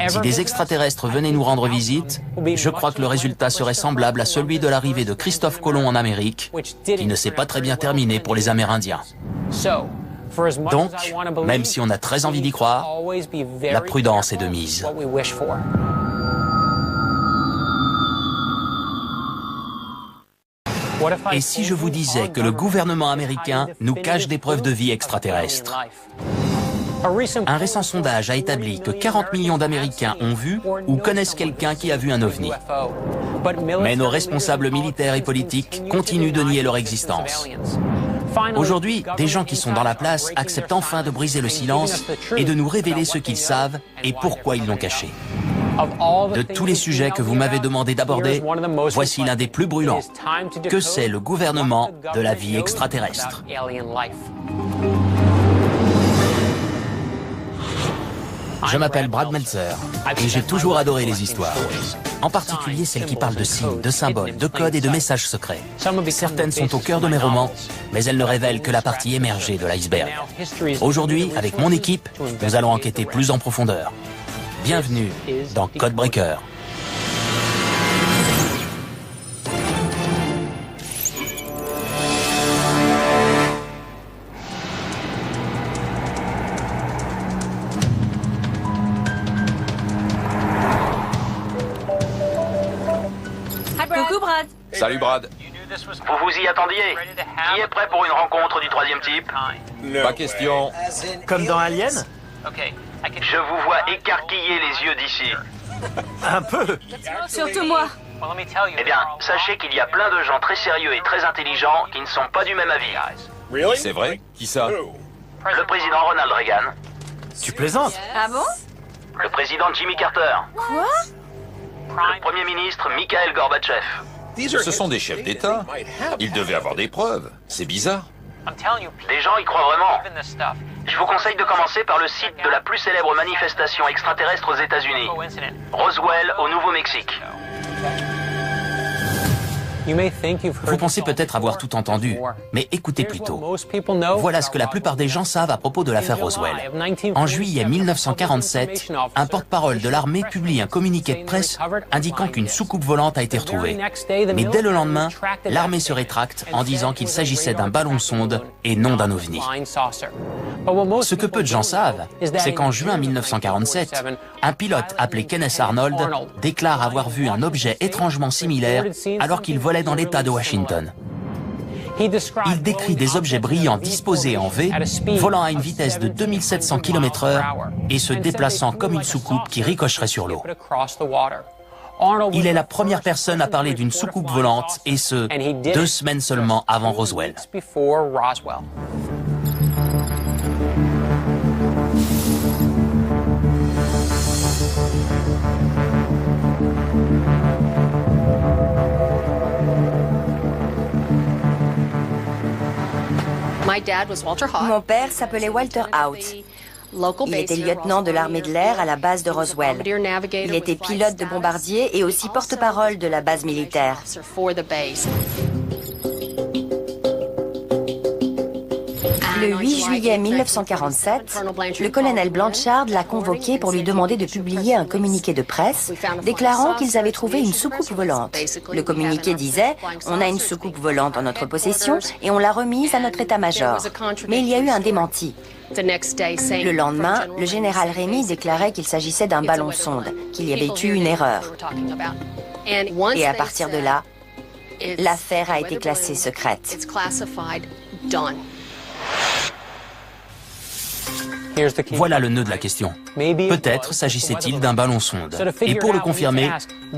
si des extraterrestres venaient nous rendre visite, je crois que le résultat serait semblable à celui de l'arrivée de Christophe Colomb en Amérique, qui ne s'est pas très bien terminé pour les Amérindiens. Donc, même si on a très envie d'y croire, la prudence est de mise. Et si je vous disais que le gouvernement américain nous cache des preuves de vie extraterrestre? Un récent sondage a établi que 40 millions d'Américains ont vu ou connaissent quelqu'un qui a vu un ovni. Mais nos responsables militaires et politiques continuent de nier leur existence. Aujourd'hui, des gens qui sont dans la place acceptent enfin de briser le silence et de nous révéler ce qu'ils savent et pourquoi ils l'ont caché. De tous les sujets que vous m'avez demandé d'aborder, voici l'un des plus brûlants. Que c'est le gouvernement de la vie extraterrestre? Je m'appelle Brad Meltzer et j'ai toujours adoré les histoires. En particulier celles qui parlent de signes, de symboles, de codes et de messages secrets. Certaines sont au cœur de mes romans, mais elles ne révèlent que la partie émergée de l'iceberg. Aujourd'hui, avec mon équipe, nous allons enquêter plus en profondeur. Bienvenue dans Codebreaker. Coucou Brad. Salut Brad. Vous vous y attendiez? Qui est prêt pour une rencontre du troisième type? Pas question. Comme dans Alien? Je vous vois écarquiller les yeux d'ici. Un peu. Surtout moi. Eh bien, sachez qu'il y a plein de gens très sérieux et très intelligents qui ne sont pas du même avis. C'est vrai? Qui ça? Le président Ronald Reagan. Tu plaisantes? Ah bon? Le président Jimmy Carter. Quoi? Le premier ministre Mikhail Gorbatchev. Ce sont des chefs d'État. Ils devaient avoir des preuves. C'est bizarre. Les gens y croient vraiment. Je vous conseille de commencer par le site de la plus célèbre manifestation extraterrestre aux États-Unis. Roswell, au Nouveau-Mexique. Vous pensez peut-être avoir tout entendu, mais écoutez plutôt. Voilà ce que la plupart des gens savent à propos de l'affaire Roswell. En juillet 1947, un porte-parole de l'armée publie un communiqué de presse indiquant qu'une soucoupe volante a été retrouvée. Mais dès le lendemain, l'armée se rétracte en disant qu'il s'agissait d'un ballon-sonde et non d'un ovni. Ce que peu de gens savent, c'est qu'en juin 1947, un pilote appelé Kenneth Arnold déclare avoir vu un objet étrangement similaire alors qu'il volait dans l'État de Washington. Il décrit des objets brillants disposés en V, volant à une vitesse de 2700 km/h et se déplaçant comme une soucoupe qui ricocherait sur l'eau. Il est la première personne à parler d'une soucoupe volante, et ce, 2 semaines seulement avant Roswell. Mon père s'appelait Walter Haut. Il était lieutenant de l'armée de l'air à la base de Roswell. Il était pilote de bombardier et aussi porte-parole de la base militaire. Le 8 juillet 1947, le colonel Blanchard l'a convoqué pour lui demander de publier un communiqué de presse déclarant qu'ils avaient trouvé une soucoupe volante. Le communiqué disait « On a une soucoupe volante en notre possession et on l'a remise à notre état-major ». Mais il y a eu un démenti. Le lendemain, le général Rémy déclarait qu'il s'agissait d'un ballon-sonde, qu'il y avait eu une erreur. Et à partir de là, l'affaire a été classée secrète. Voilà le nœud de la question. Peut-être s'agissait-il d'un ballon-sonde. Et pour le confirmer,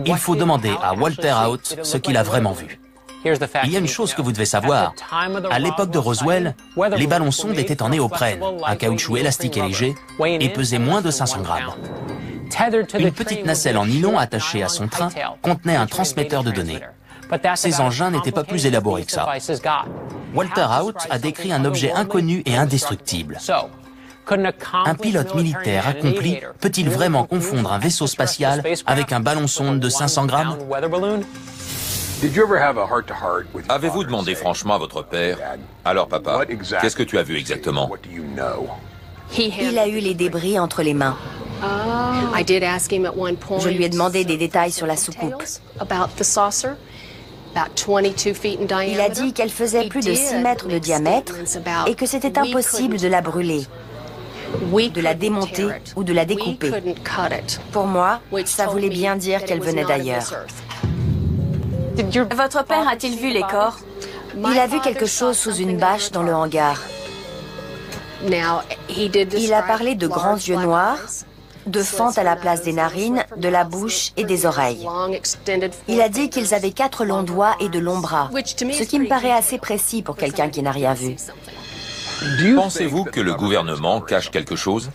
il faut demander à Walter Haut ce qu'il a vraiment vu. Il y a une chose que vous devez savoir. À l'époque de Roswell, les ballons-sondes étaient en néoprène, un caoutchouc élastique et léger, et pesaient moins de 500 grammes. Une petite nacelle en nylon attachée à son train contenait un transmetteur de données. Ces engins n'étaient pas plus élaborés que ça. Walter Haut a décrit un objet inconnu et indestructible. Un pilote militaire accompli peut-il vraiment confondre un vaisseau spatial avec un ballon-sonde de 500 grammes? Avez-vous demandé franchement à votre père, « Alors papa, qu'est-ce que tu as vu exactement ?» Il a eu les débris entre les mains. Je lui ai demandé des détails sur la soucoupe. Il a dit qu'elle faisait plus de 6 mètres de diamètre et que c'était impossible de la brûler, de la démonter ou de la découper. Pour moi, ça voulait bien dire qu'elle venait d'ailleurs. Votre père a-t-il vu les corps? Il a vu quelque chose sous une bâche dans le hangar. Il a parlé de grands yeux noirs, de fentes à la place des narines, de la bouche et des oreilles. Il a dit qu'ils avaient 4 longs doigts et de longs bras, ce qui me paraît assez précis pour quelqu'un qui n'a rien vu. Pensez-vous que le gouvernement cache quelque chose?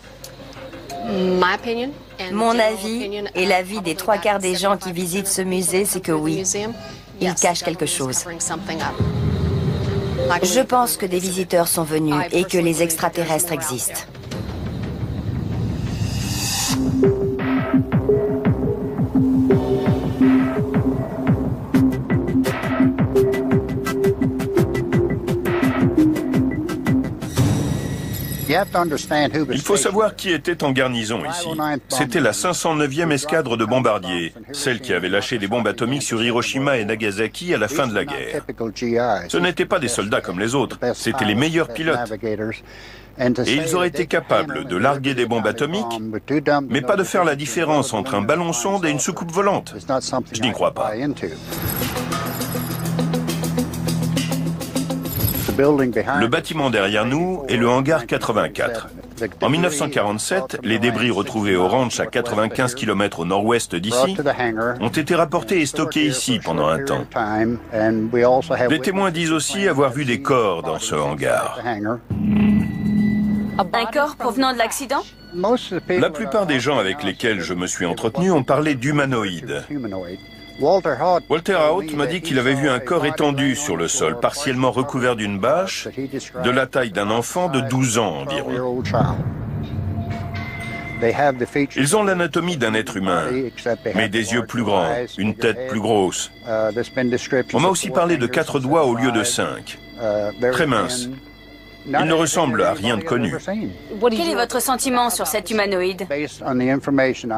Mon avis, et l'avis des 3/4 des gens qui visitent ce musée, c'est que oui, il cache quelque chose. Je pense que des visiteurs sont venus et que les extraterrestres existent. Il faut savoir qui était en garnison ici. C'était la 509e escadre de bombardiers, celle qui avait lâché des bombes atomiques sur Hiroshima et Nagasaki à la fin de la guerre. Ce n'étaient pas des soldats comme les autres, c'étaient les meilleurs pilotes. Et ils auraient été capables de larguer des bombes atomiques, mais pas de faire la différence entre un ballon sonde et une soucoupe volante. Je n'y crois pas. Le bâtiment derrière nous est le hangar 84. En 1947, les débris retrouvés au ranch à 95 km au nord-ouest d'ici ont été rapportés et stockés ici pendant un temps. Les témoins disent aussi avoir vu des corps dans ce hangar. Un corps provenant de l'accident? La plupart des gens avec lesquels je me suis entretenu ont parlé d'humanoïdes. Walter Haut m'a dit qu'il avait vu un corps étendu sur le sol, partiellement recouvert d'une bâche, de la taille d'un enfant de 12 ans environ. Ils ont l'anatomie d'un être humain, mais des yeux plus grands, une tête plus grosse. On m'a aussi parlé de 4 doigts au lieu de 5, très minces. Il ne ressemble à rien de connu. Quel est votre sentiment sur cet humanoïde?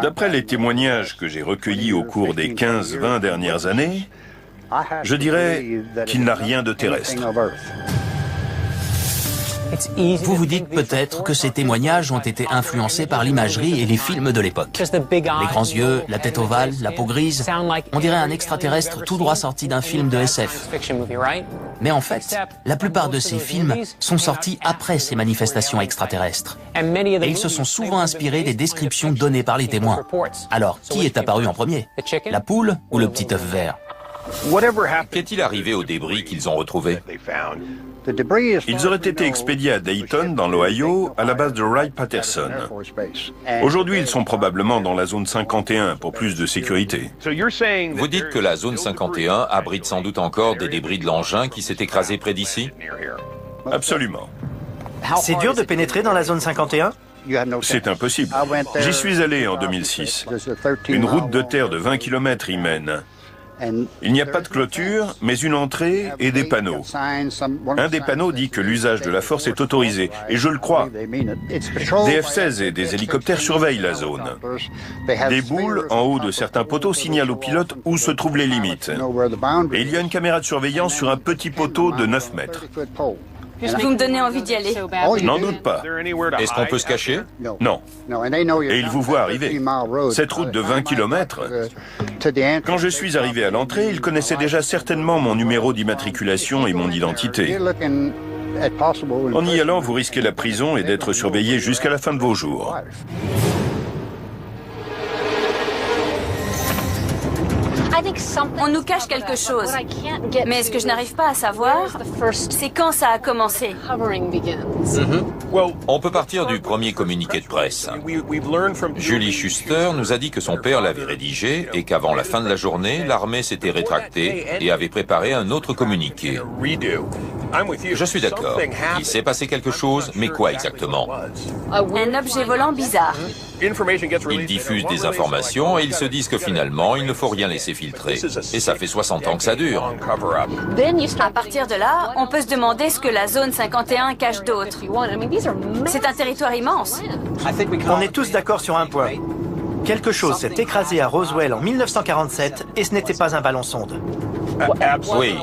D'après les témoignages que j'ai recueillis au cours des 15-20 dernières années, je dirais qu'il n'a rien de terrestre. Vous vous dites peut-être que ces témoignages ont été influencés par l'imagerie et les films de l'époque. Les grands yeux, la tête ovale, la peau grise, on dirait un extraterrestre tout droit sorti d'un film de SF. Mais en fait, la plupart de ces films sont sortis après ces manifestations extraterrestres. Et ils se sont souvent inspirés des descriptions données par les témoins. Alors, qui est apparu en premier? La poule ou le petit œuf vert? Qu'est-il arrivé aux débris qu'ils ont retrouvés? Ils auraient été expédiés à Dayton, dans l'Ohio, à la base de Wright-Patterson. Aujourd'hui, ils sont probablement dans la zone 51 pour plus de sécurité. Vous dites que la zone 51 abrite sans doute encore des débris de l'engin qui s'est écrasé près d'ici? Absolument. C'est dur de pénétrer dans la zone 51? C'est impossible. J'y suis allé en 2006. Une route de terre de 20 km y mène. Il n'y a pas de clôture, mais une entrée et des panneaux. Un des panneaux dit que l'usage de la force est autorisé, et je le crois. Des F-16 et des hélicoptères surveillent la zone. Des boules en haut de certains poteaux signalent aux pilotes où se trouvent les limites. Et il y a une caméra de surveillance sur un petit poteau de 9 mètres. Vous me donnez envie d'y aller. Je n'en doute pas. Est-ce qu'on peut se cacher? Non. Et ils vous voient arriver. Cette route de 20 km, quand je suis arrivé à l'entrée, ils connaissaient déjà certainement mon numéro d'immatriculation et mon identité. En y allant, vous risquez la prison et d'être surveillé jusqu'à la fin de vos jours. On nous cache quelque chose. Mais ce que je n'arrive pas à savoir, c'est quand ça a commencé. On peut partir du premier communiqué de presse. Julie Schuster nous a dit que son père l'avait rédigé et qu'avant la fin de la journée, l'armée s'était rétractée et avait préparé un autre communiqué. Je suis d'accord. Il s'est passé quelque chose, mais quoi exactement? Un objet volant bizarre. Ils diffusent des informations et ils se disent que finalement, il ne faut rien laisser filtrer. Et ça fait 60 ans que ça dure. À partir de là, on peut se demander ce que la zone 51 cache d'autre. C'est un territoire immense. On est tous d'accord sur un point. Quelque chose s'est écrasé à Roswell en 1947 et ce n'était pas un ballon sonde. Oui,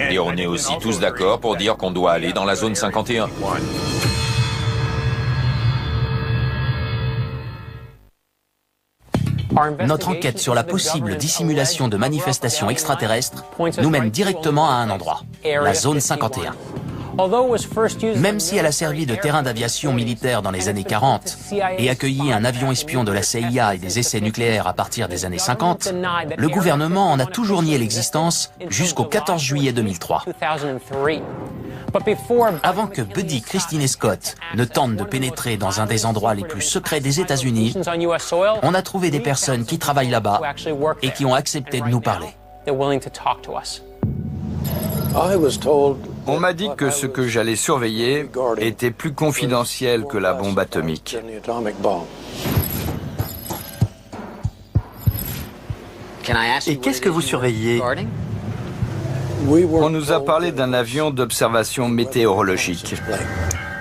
et on est aussi tous d'accord pour dire qu'on doit aller dans la zone 51. Notre enquête sur la possible dissimulation de manifestations extraterrestres nous mène directement à un endroit, la zone 51. Même si elle a servi de terrain d'aviation militaire dans les années 40 et accueilli un avion espion de la CIA et des essais nucléaires à partir des années 50, le gouvernement en a toujours nié l'existence jusqu'au 14 juillet 2003. Avant que Buddy, Christine et Scott ne tentent de pénétrer dans un des endroits les plus secrets des États-Unis, on a trouvé des personnes qui travaillent là-bas et qui ont accepté de nous parler. On m'a dit que ce que j'allais surveiller était plus confidentiel que la bombe atomique. Et qu'est-ce que vous surveillez? On nous a parlé d'un avion d'observation météorologique.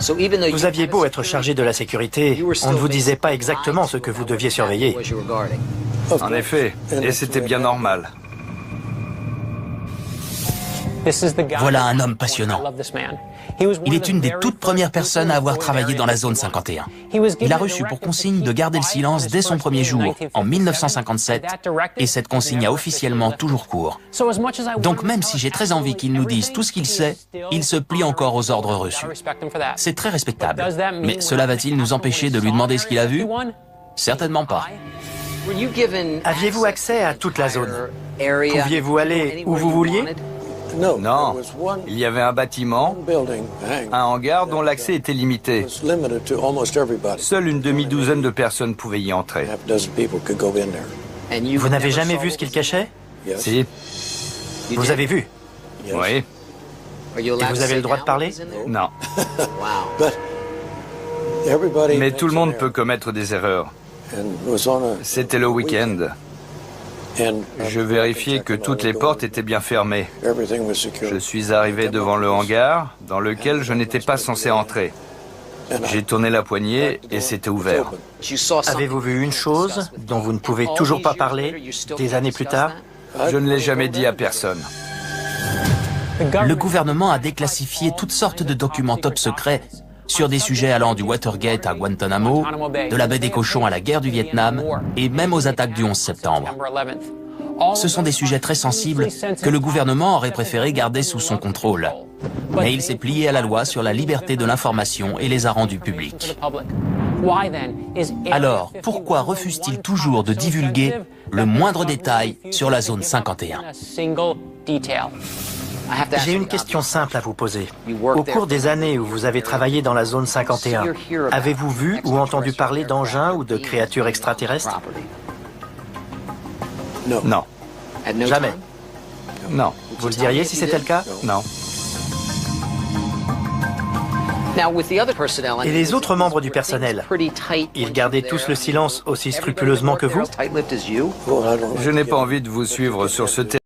Vous aviez beau être chargé de la sécurité, on ne vous disait pas exactement ce que vous deviez surveiller. En effet, et c'était bien normal. Voilà un homme passionnant. Il est une des toutes premières personnes à avoir travaillé dans la zone 51. Il a reçu pour consigne de garder le silence dès son premier jour, en 1957, et cette consigne a officiellement toujours cours. Donc même si j'ai très envie qu'il nous dise tout ce qu'il sait, il se plie encore aux ordres reçus. C'est très respectable. Mais cela va-t-il nous empêcher de lui demander ce qu'il a vu? Certainement pas. Aviez-vous accès à toute la zone? Pouviez-vous aller où vous vouliez? Non, il y avait un bâtiment, un hangar dont l'accès était limité. Seule une demi-douzaine de personnes pouvaient y entrer. Vous n'avez jamais vu ce qu'il cachait? Si. Vous avez vu? Oui. Et vous avez le droit de parler? Non. Mais tout le monde peut commettre des erreurs. C'était le week-end. Je vérifiais que toutes les portes étaient bien fermées. Je suis arrivé devant le hangar, dans lequel je n'étais pas censé entrer. J'ai tourné la poignée et c'était ouvert. Avez-vous vu une chose dont vous ne pouvez toujours pas parler des années plus tard? Je ne l'ai jamais dit à personne. Le gouvernement a déclassifié toutes sortes de documents top secrets sur des sujets allant du Watergate à Guantanamo, de la baie des Cochons à la guerre du Vietnam et même aux attaques du 11 septembre. Ce sont des sujets très sensibles que le gouvernement aurait préféré garder sous son contrôle. Mais il s'est plié à la loi sur la liberté de l'information et les a rendus publics. Alors, pourquoi refuse-t-il toujours de divulguer le moindre détail sur la zone 51? J'ai une question simple à vous poser. Au cours des années où vous avez travaillé dans la zone 51, avez-vous vu ou entendu parler d'engins ou de créatures extraterrestres? Non. Jamais. Non. Vous le diriez si c'était le cas? Non. Et les autres membres du personnel, ils gardaient tous le silence aussi scrupuleusement que vous? Je n'ai pas envie de vous suivre sur ce terrain.